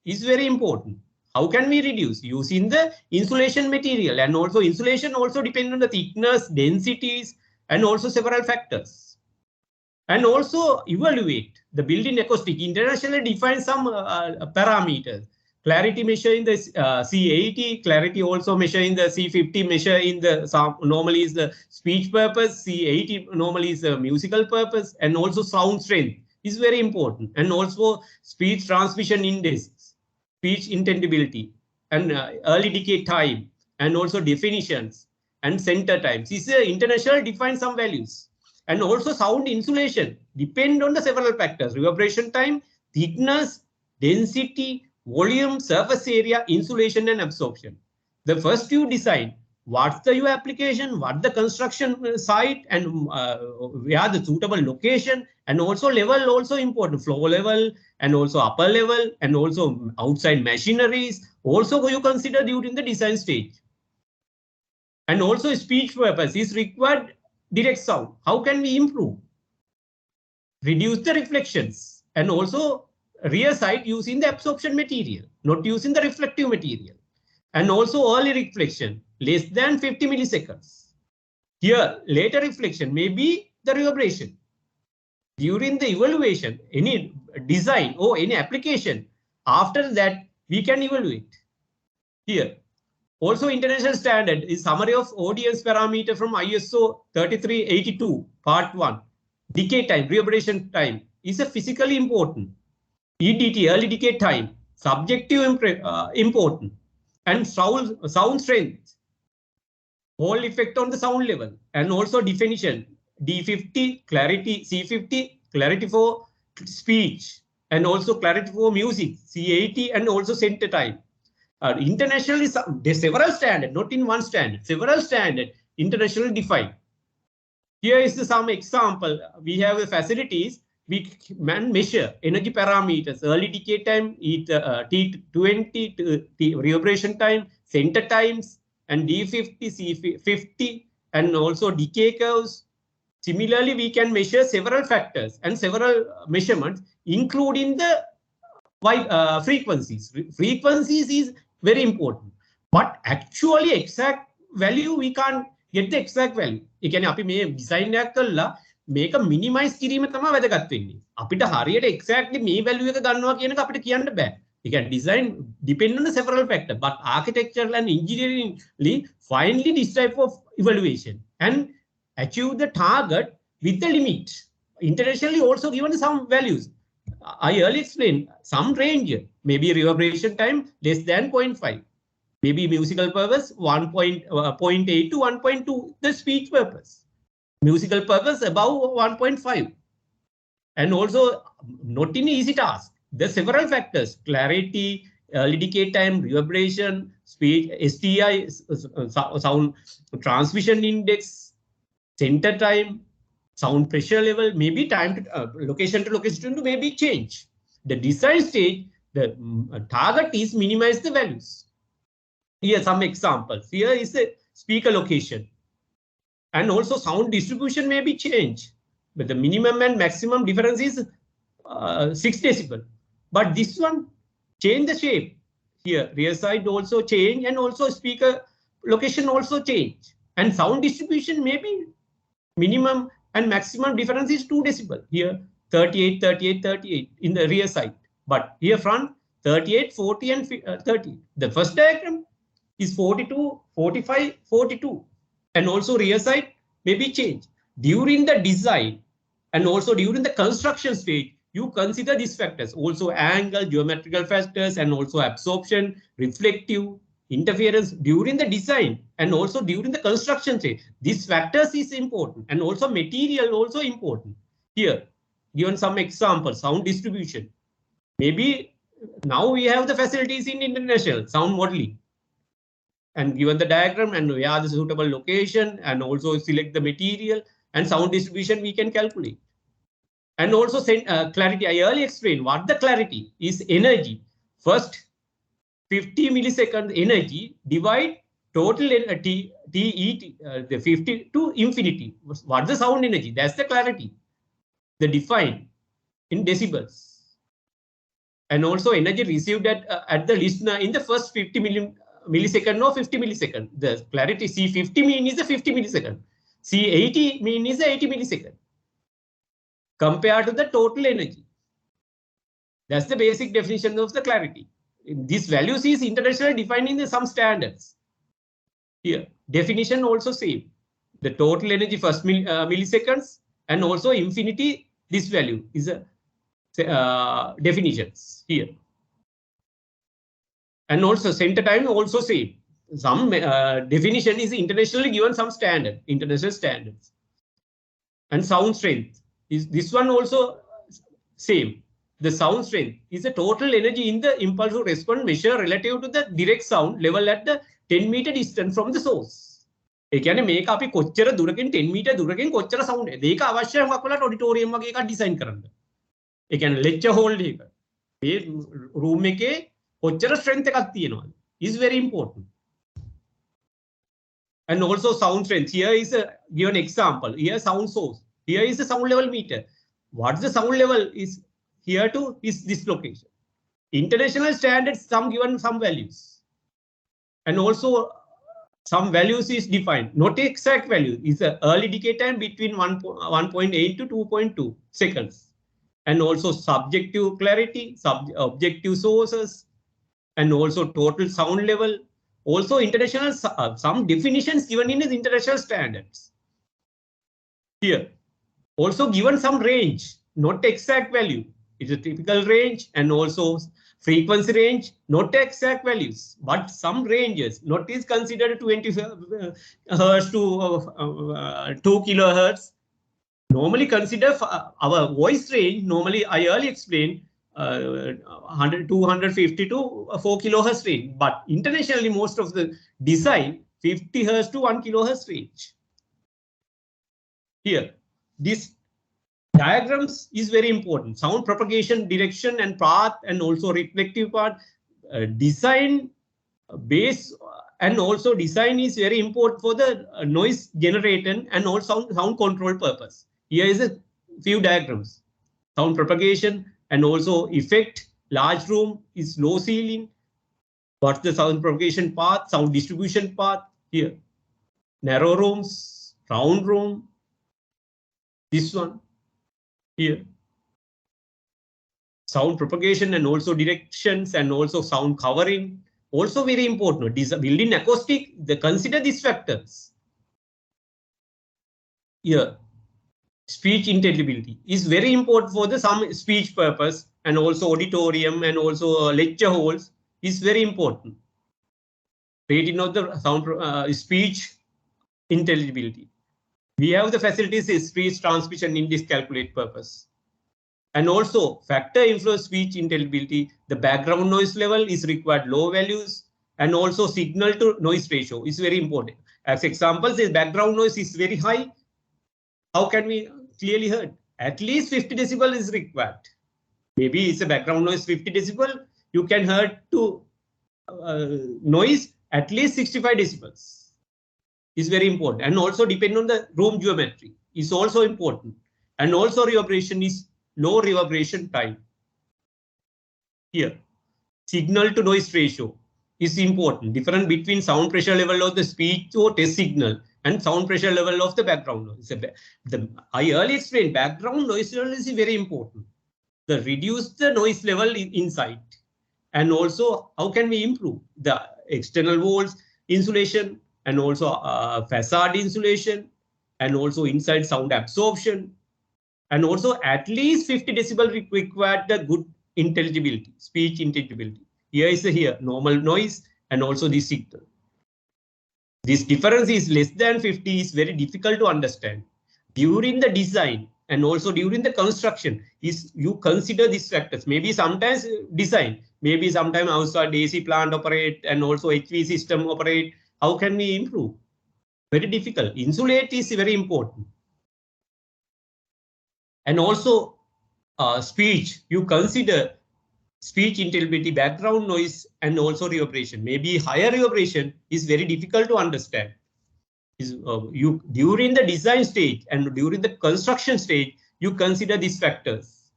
is very important. How can we reduce? Using the insulation material, and also insulation also depends on the thickness, densities, and also several factors. And also evaluate the building acoustic. Internationally define some parameters. Clarity measure in the C80, clarity also measure in the C50, measure in the normally is the speech purpose, C80 normally is the musical purpose, and also sound strength is very important. And also speech transmission index, speech intelligibility, and early decay time, and also definitions and center times. This is international define some values. And also sound insulation depend on the several factors: reverberation time, thickness, density, volume, surface area, insulation, and absorption. The first you decide what's the your application, what the construction site, and where the suitable location, and also level also important, floor level, and also upper level, and also outside machineries also you consider during the design stage. And also speech purpose is required direct sound. How can we improve? Reduce the reflections, and also rear side using the absorption material, not using the reflective material. And also early reflection less than 50 milliseconds. Here later reflection may be the reverberation. During the evaluation, any design or any application, after that we can evaluate. Here also international standard is summary of audience parameter from ISO 3382 part 1. Decay time, reverberation time is a physically important. EDT, early decay time, subjective important. And sound strength, whole effect on the sound level, and also definition, D50, clarity, C50, clarity for speech, and also clarity for music, C80, and also center time. Internationally, there's several standards, not in one standard, several standards internationally defined. Here is some example. We have the facilities. We can measure energy parameters, early decay time, T20, reverberation time, center times, and D50, C50, and also decay curves. Similarly, we can measure several factors and several measurements, including the frequencies. Frequencies is very important, but actually exact value we can't get the exact value. ඒ කියන්නේ අපි මේ design එකක් කළා මේක minimise කිරීම තමයි වැදගත් වෙන්නේ. අපිට හරියට exactly මේ value එක ගන්නවා කියන එක අපිට කියන්න බෑ. ඒ කියන්නේ design depend on the several factors, but architectural and engineeringly finally this type of evaluation and achieve the target with the limit. Internationally also given some values. I earlier explained some range, maybe reverberation time less than 0.5, maybe musical purpose 1.8 to 1.2, the speech purpose. Musical purpose above 1.5. And also not an easy task. There are several factors: clarity, early decay time, reverberation, speech, STI, sound transmission index, center time, sound pressure level, maybe time to location to location to maybe change. The design stage, the target is minimize the values. Here some examples. Here is the speaker location. And also sound distribution may be changed. But the minimum and maximum difference is 6 decibel. But this one change the shape. Here rear side also change, and also speaker location also change. And sound distribution may be minimum and maximum difference is 2 decibel. Here 38, 38, 38 in the rear side. But here front 38, 40 and 30. The first diagram is 42, 45, 42. And also rear side may be changed. During the design and also during the construction stage, you consider these factors. Also angle, geometrical factors, and also absorption, reflective, interference during the design and also during the construction stage. These factors is important, and also material also important. Here, given some examples, sound distribution. Maybe now we have the facilities in international sound modeling. And given the diagram and where the suitable location, and also select the material and sound distribution we can calculate. And also clarity. I earlier explained what the clarity is. Energy. First 50 millisecond energy divide total the 50 to infinity. What's the sound energy? That's the clarity. The defined in decibels. And also energy received at the listener in the first 50 millisecond or 50 millisecond. The clarity C50 mean is a 50 millisecond. C80 mean is a 80 millisecond. Compared to the total energy. That's the basic definition of the clarity. These values is internationally defined in some standards. Here, definition also same. The total energy first milliseconds, and also infinity, this value is a definitions here. And also center time also same. Some definition is internationally given some standard, international standards. And sound strength is this one also same. The sound strength is the total energy in the impulsive response measure relative to the direct sound level at the 10 meter distance from the source. ඒ කියන්නේ මේක අපි කොච්චර දුරකින් 10 meter දුරකින් කොච්චර sound එකද ඒක අවශ්‍යයි මොකක් වලට ඔඩිටෝරියම් වගේ එකක් ඩිසයින් කරන්න. ඒ කියන්නේ lecture hall එක. මේ room එකේ කොච්චර strength එකක් තියෙනවද? Is very important. And also sound strength. Here is a given example. Here sound source. Here is the sound level meter. What's the sound level is here to is this location. International standards, some given some values. And also some values is defined. Not exact value. Is the early decay time between 1.8 to 2.2 seconds. And also subjective clarity, objective sources, and also total sound level. Also international, some definitions given in the international standards. Here, also given some range, not exact value. It's a typical range, and also frequency range, not exact values, but some ranges. Not is considered 20 hertz to 2 kilohertz. Normally consider our voice range. Normally, I earlier explained 250 to 4 kilohertz range. But internationally, most of the design 50 hertz to 1 kilohertz range. Here, this diagrams is very important. Sound propagation direction and path, and also reflective part. Design base and also design is very important for the noise generator and also sound control purpose. Here is a few diagrams. Sound propagation and also effect. Large room is low ceiling. What's the sound propagation path? Sound distribution path here. Narrow rooms, round room. This one here. Sound propagation and also directions and also sound covering. Also very important. Building acoustic, they consider these factors. Here, speech intelligibility is very important for the some speech purpose, and also auditorium and also lecture halls is very important. Rating of the sound speech intelligibility. We have the facilities is speech transmission in this calculate purpose. And also factor influence speech intelligibility. The background noise level is required low values, and also signal to noise ratio is very important. As examples, is background noise is very high. How can we clearly heard? At least 50 decibel is required. Maybe it's a background noise 50 decibel. You can hear to noise at least 65 decibels. Is very important, and also depend on the room geometry is also important, and also reverberation is low reverberation time. Here, signal to noise ratio is important. Difference between sound pressure level of the speech or test signal and sound pressure level of the background noise. I earlier explained background noise level is very important. The reduce the noise level inside, and also how can we improve the external walls insulation, and also facade insulation, and also inside sound absorption, and also at least 50 decibel required the good intelligibility, speech intelligibility. Here is here normal noise and also the signal. This difference is less than 50 is very difficult to understand. During the design and also during the construction is you consider these factors. Maybe sometimes design, maybe sometimes outside AC plant operate and also HV system operate. How can we improve? Very difficult. Insulate is very important. And also speech, you consider speech intelligibility, background noise, and also reverberation. Maybe higher reverberation is very difficult to understand. You during the design stage and during the construction stage, you consider these factors.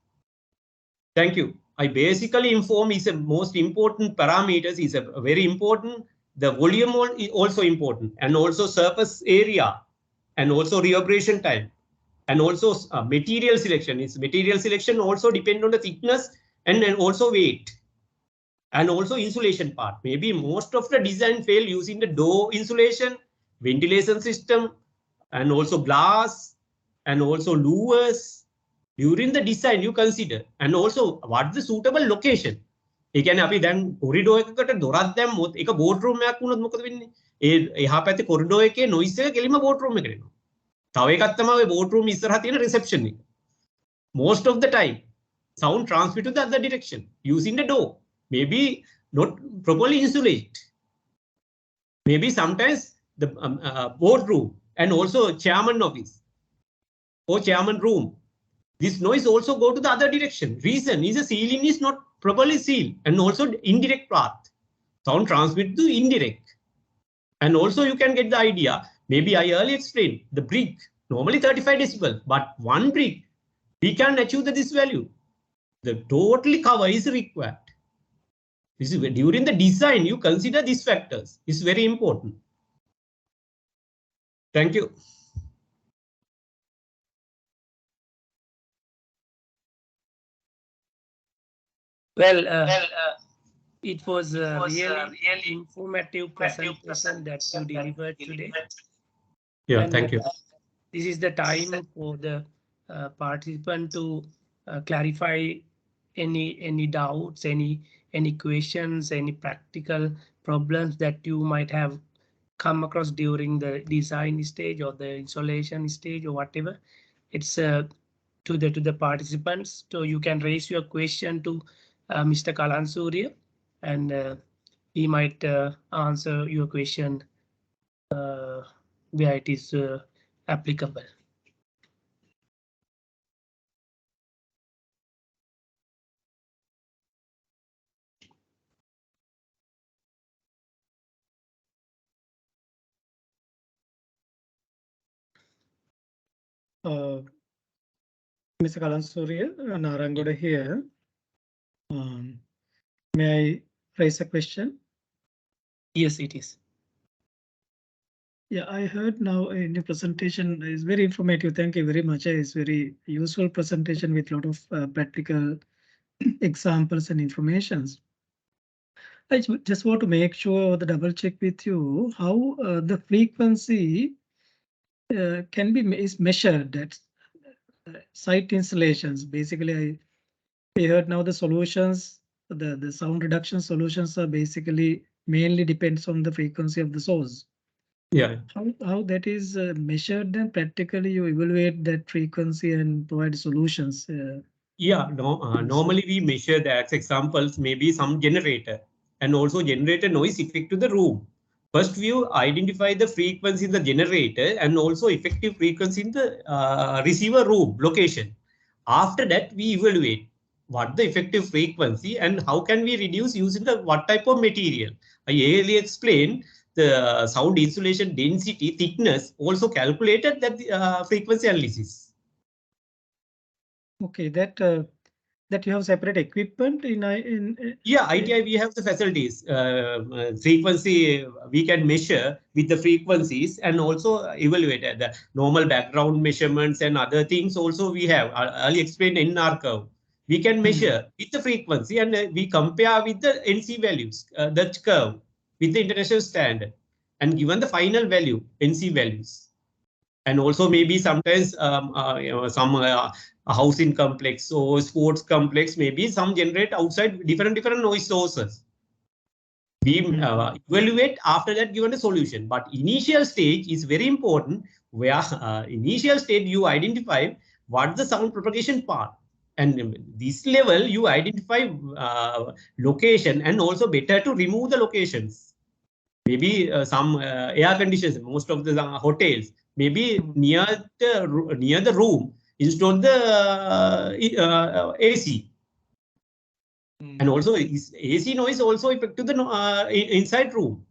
Thank you. I basically inform is the most important parameters is a very important. The volume is also important, and also surface area, and also reverberation time, and also material selection. Is material selection also depend on the thickness and then also weight, and also insulation part. Maybe most of the design fail using the door insulation, ventilation system, and also glass, and also louvers. During the design you consider, and also what the suitable location. ඒ කියන්නේ අපි දැන් corridor එකකට දොරක් දැම්මොත් ඒක board room එකක් වුණොත් මොකද වෙන්නේ? ඒ එහා පැත්තේ කොරිඩෝ එකේ නොයිස් එක කෙලිම බෝඩ් රූම් එකට එනවා. තව එකක් තමයි ඔය බෝඩ් රූම් ඉස්සරහා තියෙන රිසෙප්ෂන් එක. Most of the time sound transmit to the other direction using the door. Maybe not properly insulate. Maybe sometimes the board room and also chairman office or chairman room. This noise also go to the other direction. Reason is the ceiling is not properly sealed, and also indirect path. Sound transmit to indirect. And also you can get the idea. Maybe I earlier explained the brick, normally 35 decibel, but one brick, we can achieve this value. The totally cover is required. This is during the design, you consider these factors. It's very important. Thank you. Well, it was a really informative presentation that you delivered today. Yeah, And thank you. This is the time for the participant to clarify any doubts, any questions, any practical problems that you might have come across during the design stage or the installation stage or whatever. It's to the participants. So you can raise your question to Mr. Kalansurya, and he might answer your question where it is applicable. Mr. Kalansurya, Narangoda here. May I raise a question? Yes, it is. Yeah, I heard now in your presentation is very informative. Thank you very much. It's very useful presentation with a lot of practical examples and informations. I just want to make sure the double check with you how the frequency can be is measured at site installations. Basically, I heard now the solutions, the sound reduction solutions are basically mainly depends on the frequency of the source. Yeah. How that is measured and practically you evaluate that frequency and provide solutions. Yeah, no, normally we measure that examples, maybe some generator and also generator noise effect to the room. First, we identify the frequency in the generator and also effective frequency in the receiver room location. After that, we evaluate what the effective frequency and how can we reduce using the what type of material. I earlier explained the sound insulation density thickness also calculated that frequency analysis. Okay, that you have separate equipment in Yeah, ITI we have the facilities. Frequency we can measure with the frequencies and also evaluate the normal background measurements and other things. Also we have. I'll explain in our curve. We can measure with the frequency and we compare with the NC values, that curve with the international standard, and given the final value NC values. And also maybe sometimes some a housing complex or sports complex, maybe some generate outside different noise sources. We evaluate after that given a solution. But initial stage is very important, where initial stage you identify what the sound propagation path. And this level you identify location and also better to remove the locations. Maybe some air conditions, most of the hotels, maybe near the room install the AC. And also AC noise also affect to the inside room.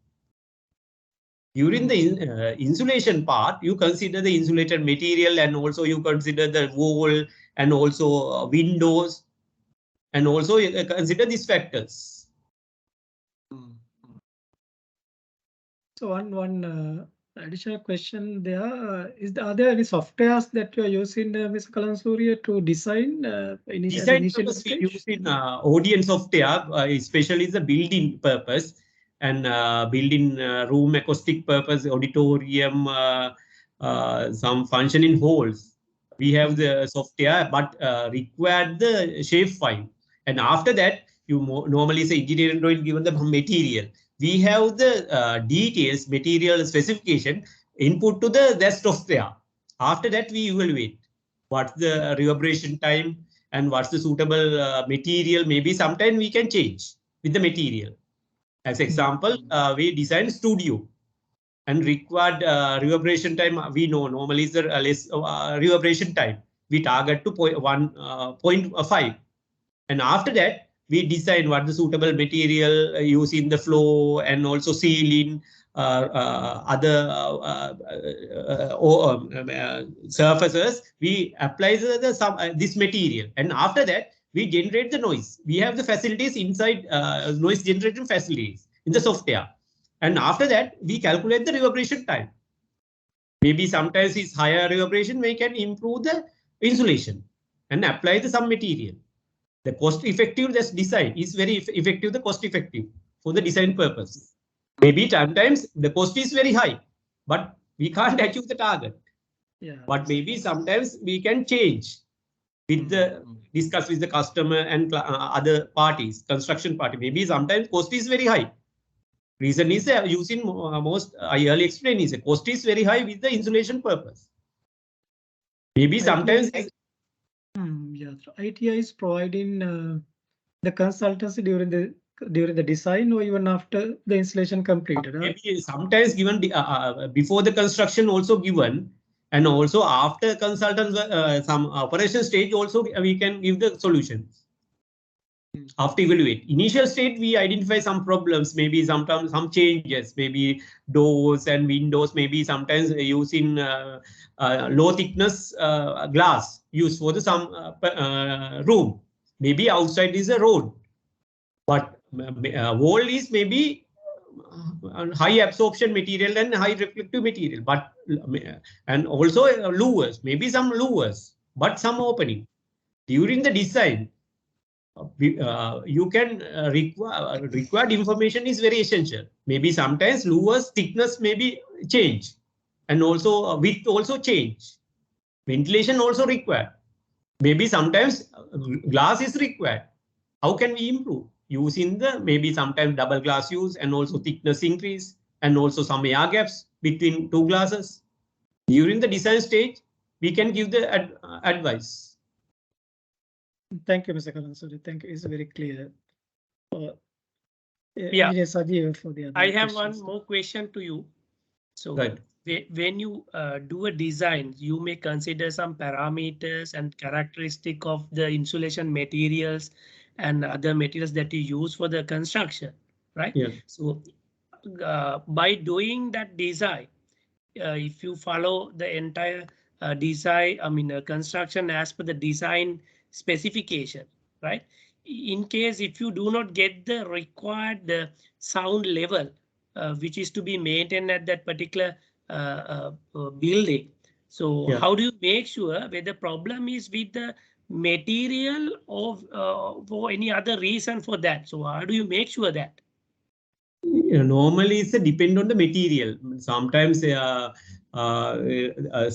During the insulation part, you consider the insulated material and also you consider the wall and also windows and also consider these factors. So one additional question there are there any softwares that you are using, Mr. Kalansurya, to design Design initial purpose we stage? use in audience software, especially the building purpose and building room acoustic purpose, auditorium, some functioning halls. We have the software, but require the shape file. And after that, you normally say engineering drawing given the material. We have the details, material specification input to the software. After that, we evaluate what's the reverberation time and what's the suitable material. Maybe sometime we can change with the material. As example, we design studio and required reverberation time. We know normally is the less reverberation time. We target to 1.5. And after that, we design what the suitable material used in the floor and also ceiling, other surfaces. We apply this material, and after that, we generate the noise. We have the facilities inside noise generating facilities in the software, and after that, we calculate the reverberation time. Maybe sometimes it's higher reverberation. We can improve the insulation and apply the some material. The cost effective design is very effective, the cost effective for the design purpose. Maybe sometimes the cost is very high, but we can't achieve the target. Yeah. But maybe sometimes we can change with the discuss with the customer and other parties, construction party. Maybe sometimes cost is very high. Reason is using most I earlier explained is cost is very high with the insulation purpose. Maybe sometimes Yeah, so ITI is providing the consultancy during the design or even after the installation completed. Maybe sometimes given before the construction also given, and also after consultants some operation stage also we can give the solution. After evaluate initial state, we identify some problems, maybe sometimes some changes, maybe doors and windows, maybe sometimes using low thickness glass used for the some room, maybe outside is a road, but wall is maybe high absorption material and high reflective material, but and also louvers, maybe some louvers, but some opening during the design. You can required information is very essential. Maybe sometimes louvers thickness may be change, and also width also change. Ventilation also required. Maybe sometimes glass is required. How can we improve? Using the maybe sometimes double glass use and also thickness increase and also some air gaps between two glasses. During the design stage, we can give the advice. Thank you, Mr. Kalasuri. Thank you. It's very clear. Yeah. Engineer Sajeev for the other I have questions. one more question to you. So Right. when you do a design, you may consider some parameters and characteristic of the insulation materials and other materials that you use for the construction, right? Yeah. So by doing that design, if you follow the entire design, I mean construction as per the design specification, right? In case if you do not get the required sound level, which is to be maintained at that particular building. So Yeah. how do you make sure whether the problem is with the material or for any other reason for that? So how do you make sure that? Normally it's a depend on the material. Sometimes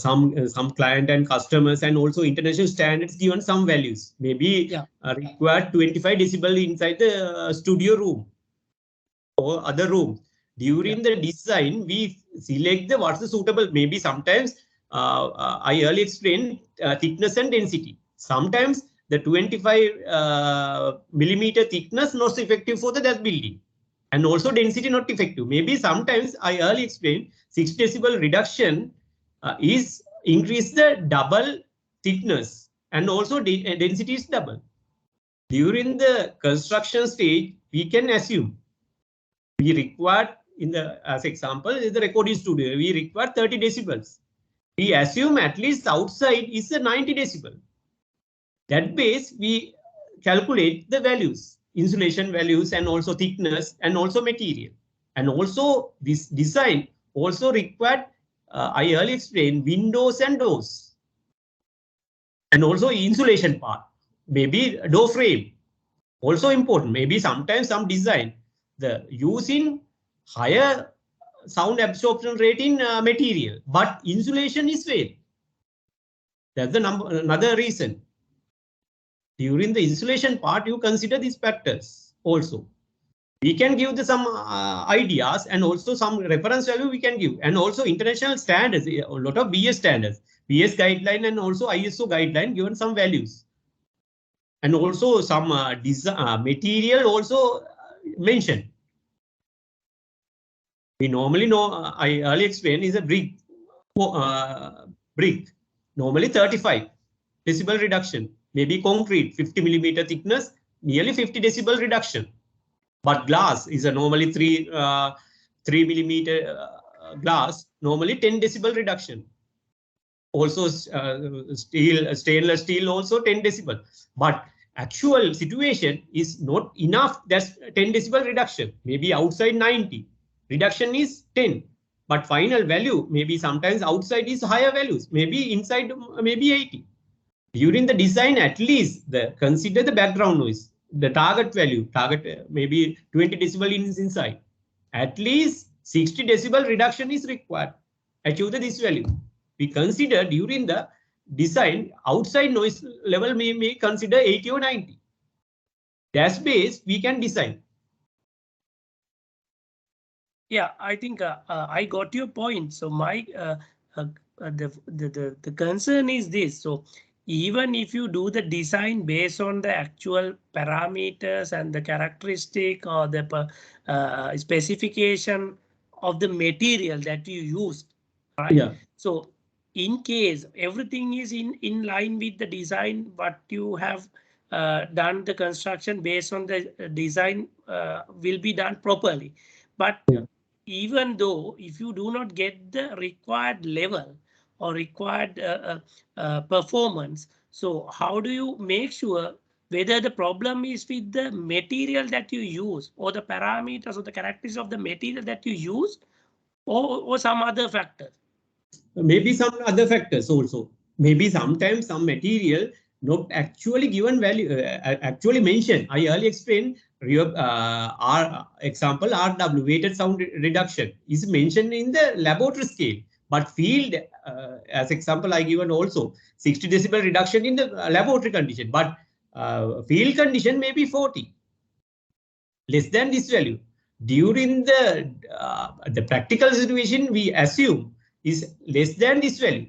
some client and customers and also international standards given some values, maybe required 25 decibel inside the studio room or other rooms. During the design, we select the what's the suitable. Maybe sometimes I earlier explained thickness and density. Sometimes the 25 millimeter thickness not effective for that building, and also density not effective. Maybe sometimes I earlier explained 6 decibel reduction is increase the double thickness, and also density is double. During the construction stage, we can assume we require in the as example is the recording studio, we require 30 decibels. We assume at least outside is a 90 decibel. That base we calculate the values, insulation values, and also thickness and also material. And also this design also required, I earlier explained, windows and doors. And also insulation part, maybe door frame, also important. Maybe sometimes some design, the using higher sound absorption rate in material, but insulation is fail. That's the another reason. During the insulation part, you consider these factors also. We can give some ideas and also some reference value we can give, and also international standards, a lot of BS standards, BS guideline and also ISO guideline given some values. And also some material also mentioned. We normally know, I earlier explained, is a brick. Brick, normally 35 decibel reduction. Maybe concrete, 50 millimeter thickness, nearly 50 decibel reduction. But glass is a normally 3 millimeter glass, normally 10 decibel reduction. Also stainless steel also 10 decibel. But actual situation is not enough. That's 10 decibel reduction. Maybe outside 90. Reduction is 10. But final value, maybe sometimes outside is higher values. Maybe inside, maybe 80. During the design, at least consider the background noise. The target value, maybe 20 decibel is inside. At least 60 decibel reduction is required. Achieve this value. We consider during the design, outside noise level may consider 80 or 90. That's base we can design. Yeah, I think I got your point. So my the concern is this. So even if you do the design based on the actual parameters and the characteristic or the specification of the material that you use, right? Yeah. So in case everything is in line with the design, but you have done the construction based on the design will be done properly. But Yeah. even though if you do not get the required level or required performance, so how do you make sure whether the problem is with the material that you use or the parameters or the characteristics of the material that you use, or some other factor? Maybe some other factors also. Maybe sometimes some material not actually given value, actually mentioned. I earlier explained our example, RW, weighted sound reduction, is mentioned in the laboratory scale. But field, as example I given also, 60 decibel reduction in the laboratory condition. But field condition may be 40, less than this value. During the practical situation, we assume is less than this value.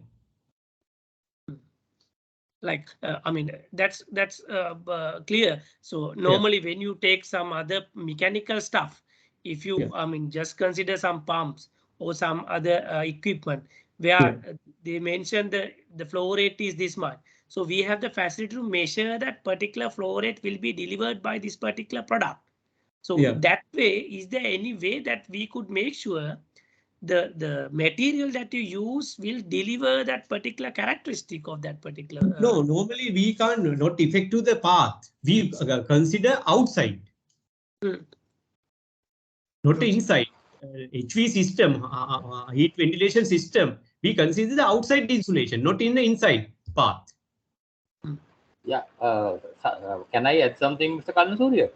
Like, I mean, that's clear. So normally when you take some other mechanical stuff, if you, I mean, just consider some pumps or some other equipment where they mention the flow rate is this much. So we have the facility to measure that particular flow rate will be delivered by this particular product. So that way, is there any way that we could make sure the material that you use will deliver that particular characteristic of that particular? No, normally we can't not effective the path. We consider outside, not inside. HV system, heat ventilation system, we consider the outside insulation, not in the inside path. Yeah. Can I add something, Mr. Kalnasurya?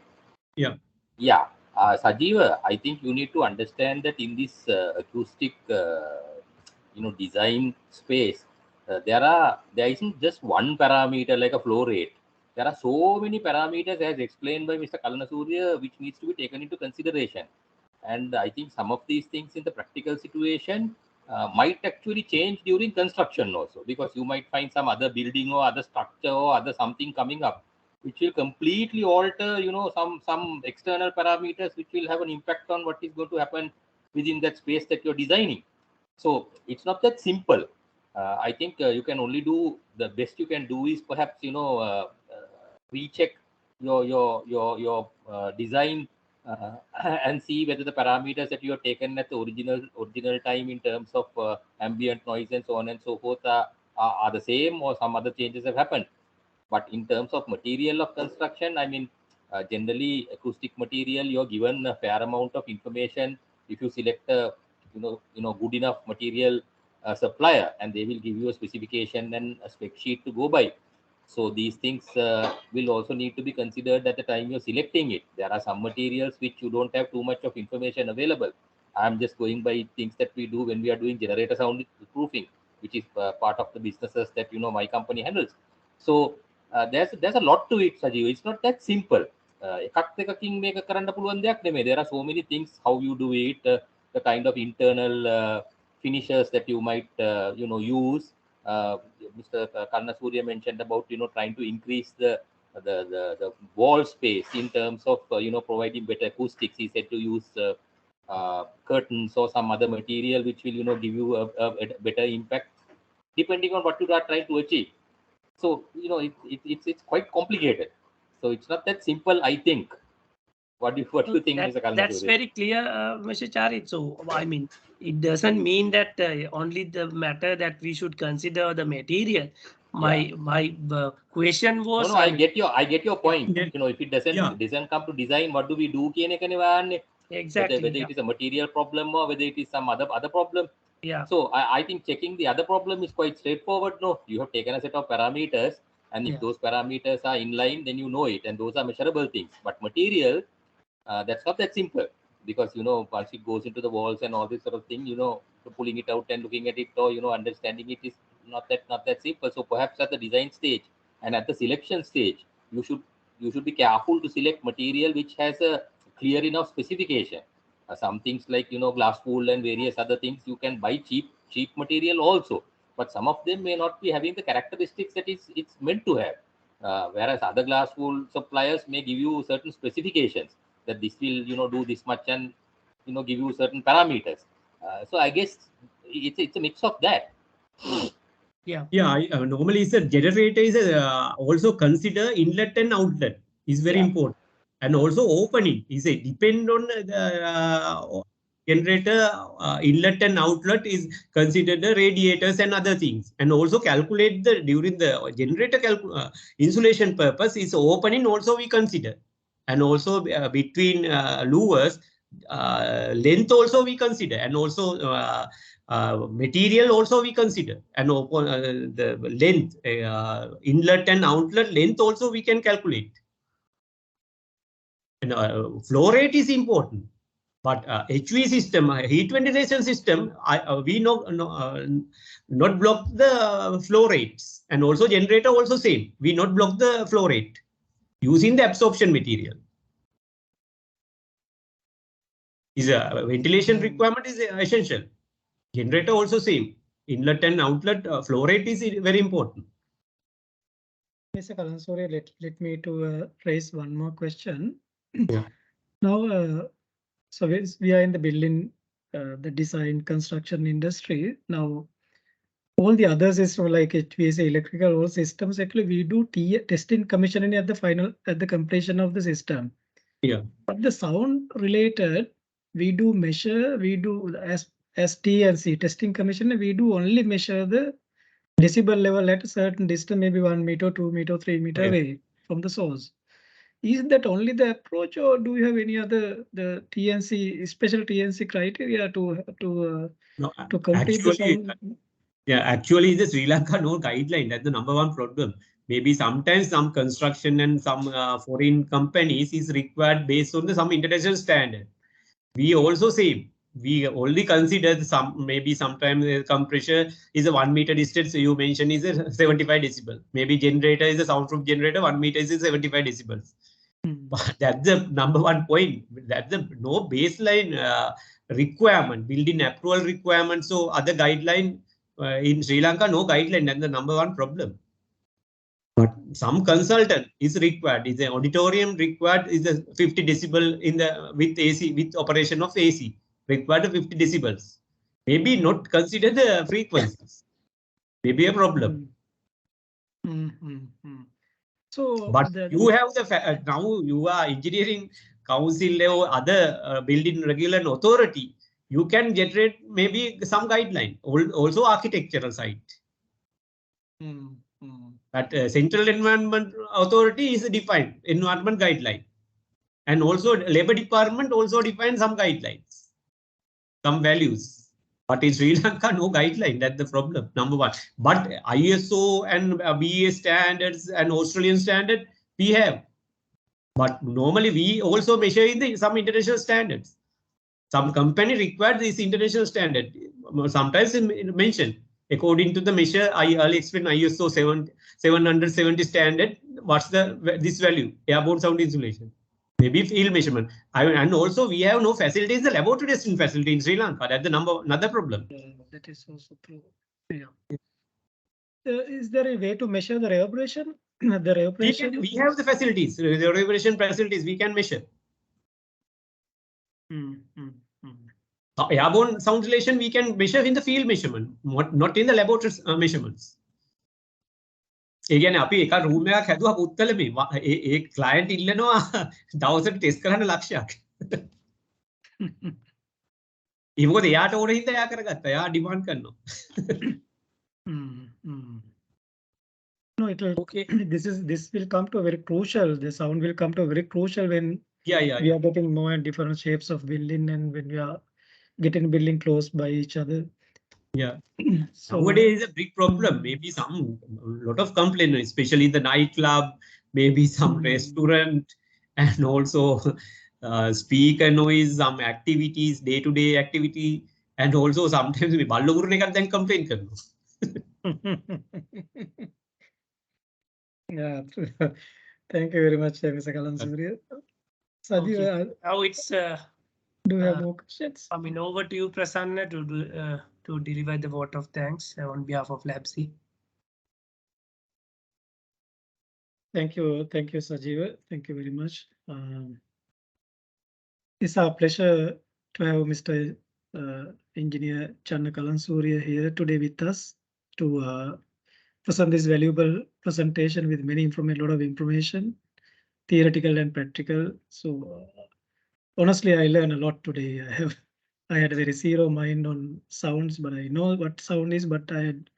Yeah. Yeah. Sajiva, I think you need to understand that in this acoustic, design space, there isn't just one parameter like a flow rate. There are so many parameters, as explained by Mr. Kalnasurya, which needs to be taken into consideration. And I think some of these things in the practical situation might actually change during construction also, because you might find some other building or other structure or other something coming up, which will completely alter, some external parameters, which will have an impact on what is going to happen within that space that you're designing. So it's not that simple. I think you can only do the best you can do is perhaps recheck your design and see whether the parameters that you have taken at the original time in terms of ambient noise and so on and so forth are the same, or some other changes have happened. But in terms of material of construction, I mean, generally acoustic material, you're given a fair amount of information. If you select a good enough material supplier, and they will give you a specification and a spec sheet to go by. So these things will also need to be considered at the time you're selecting it. There are some materials which you don't have too much of information available. I'm just going by things that we do when we are doing generator sound proofing, which is part of the businesses that my company handles. So there's a lot to it, Sajiv. It's not that simple. There are so many things how you do it, the kind of internal finishers that you might use. Mr. Karnasurya mentioned about trying to increase the wall space in terms of providing better acoustics. He said to use curtains or some other material which will give you a better impact depending on what you are trying to achieve. So it's quite complicated. So it's not that simple, I think. What do you think, Mr. Karnasurya? That's very clear, Mr. Charit. So I mean, it doesn't mean that only the matter that we should consider the material. My question was. No, I get your point. Yeah. If it doesn't come to design, what do we do? Exactly. Whether it is a material problem or whether it is some other problem. Yeah. So I think checking the other problem is quite straightforward. No, you have taken a set of parameters, and if those parameters are in line, then you know it, and those are measurable things. But material, that's not that simple, because once it goes into the walls and all this sort of thing, pulling it out and looking at it, or understanding it is not that simple. So perhaps at the design stage and at the selection stage, you should be careful to select material which has a clear enough specification. Some things like glass wool and various other things, you can buy cheap material also, but some of them may not be having the characteristics that it's meant to have. Whereas other glass wool suppliers may give you certain specifications that this will do this much and give you certain parameters. So I guess it's a mix of that. Yeah. Yeah, normally it's a generator is also consider inlet and outlet is very important, and also opening is a depend on the generator inlet and outlet is considered the radiators and other things, and also calculate the during the generator insulation purpose is opening also we consider, and also between louvers length also we consider, and also material also we consider, and open the length inlet and outlet length also we can calculate. And flow rate is important, but HV system, heat ventilation system, we not block the flow rates, and also generator also same, we not block the flow rate using the absorption material. Is a ventilation requirement is essential. Generator also same. Inlet and outlet flow rate is very important. Mr. Kalansurya, let me to raise one more question. Yeah. Now, so we are in the building, the design construction industry. Now, all the others is like HVAC, electrical, all systems. Actually, we do testing commissioning at the completion of the system. Yeah. But the sound related, we do measure. We do as TNC testing commissioning. We do only measure the decibel level at a certain distance, maybe 1 meter, 2 meter, 3 meter away from the source. Is that only the approach, or do you have any other TNC, special TNC criteria to complete the sound? Yeah, actually, the Sri Lanka no guideline. That's the number one problem. Maybe sometimes some construction and some foreign companies is required based on some international standard. We also say we only consider some, maybe sometimes the compressor is a 1 meter distance. So you mentioned is a 75 decibel. Maybe generator is a soundproof generator, 1 meter is 75 decibels. But that's the number one point. That's the no baseline requirement, building approval requirement. So other guideline in Sri Lanka, no guideline. That's the number one problem. But some consultant is required. Is an auditorium required is a 50 decibel in the with AC, with operation of AC required 50 decibels. Maybe not consider the frequencies. Maybe a problem. So, but you have the now you are engineering council or other building regulation authority. You can generate maybe some guideline, also architectural side. But Central Environment Authority is defined environment guideline, and also Labor Department also defines some guidelines, some values. But in Sri Lanka, no guideline. That's the problem, number one. But ISO and BA standards and Australian standard we have. But normally we also measure in some international standards. Some company require this international standard. Sometimes mentioned according to the measure. I'll explain ISO 770 standard. What's this value? Airborne sound insulation. Maybe field measurement. And also we have no facilities, the laboratory testing facility in Sri Lanka. That's another problem. That is also true. Yeah. Is there a way to measure the reverberation? We have the facilities, the reverberation facilities we can measure. Airborne sound insulation we can measure in the field measurement, not in the laboratory measurements. ඒ කියන්නේ අපි එක room එකක් හැදුවා පුත්තල මේ ඒ client ඉල්ලනවා දවසට test කරන්න ලක්ෂයක්. ඒ මොකද එයාට ඕන හින්දා එයා කරගත්තා. එයා ඩිමාන්ඩ් කරනවා. No, it will. Okay. This will come to a very crucial. The sound will come to a very crucial when we are getting more and different shapes of building, and when we are getting building close by each other. Yeah. So nowadays is a big problem. Maybe lot of complaint, especially the nightclub, maybe some restaurant, and also speaker noise, some activities, day-to-day activity, and also sometimes we ballo kurne ekak දැන් complain කරනවා. Yeah. Thank you very much, Mr. Kalansurya. Saji, Now it's do you have more questions? I mean, over to you, Prasanna, to to deliver the vote of thanks on behalf of LabC. Thank you, Sajeev. Thank you very much. It's our pleasure to have Mr. Engineer Channa Kalansurya here today with us to present this valuable presentation with many information, lot of information, theoretical and practical. So honestly, I learned a lot today. I had a very zero mind on sounds, but I know what sound is, but I had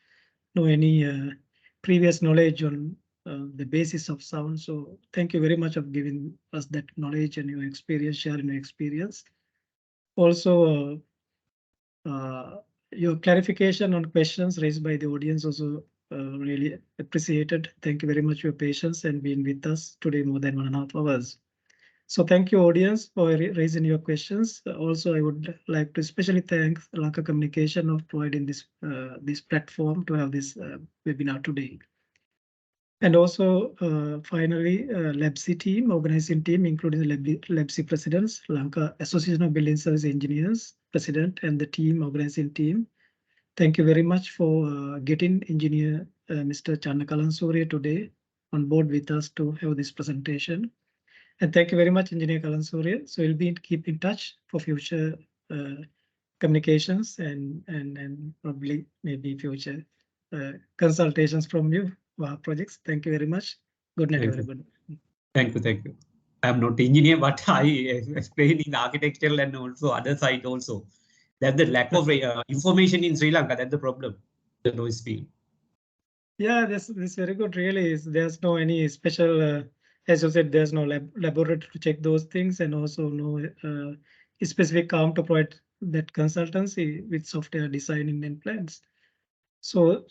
no any previous knowledge on the basis of sound. So thank you very much of giving us that knowledge and your experience, sharing your experience. Also, your clarification on questions raised by the audience also really appreciated. Thank you very much for your patience and being with us today more than 1.5 hours. So thank you, audience, for raising your questions. Also, I would like to especially thank Lanka Communication of providing this platform to have this webinar today. And also, finally, LabC team, organizing team, including the LabC presidents, Lanka Association of Building Service Engineers president, and the team, organizing team. Thank you very much for getting engineer Mr. Channa Kalansurya today on board with us to have this presentation. And thank you very much, Engineer Kalansurya. So we'll keep in touch for future communications and probably maybe future consultations from you for our projects. Thank you very much. Good night, everybody. Thank you. I'm not engineer, but I explain in architectural and also other side also. That the lack of information in Sri Lanka, that's the problem, the noise field. Yeah, this very good. Really, there's no any special, as you said, there's no laboratory to check those things, and also no specific arm to provide that consultancy with software designing and plans. So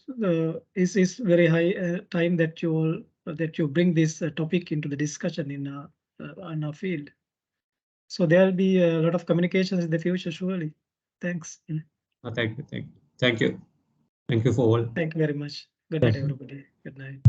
this is very high time that you bring this topic into the discussion in our field. So there'll be a lot of communications in the future, surely. Thanks. Thank you for all. Thank you very much. Good night, everybody. Good night.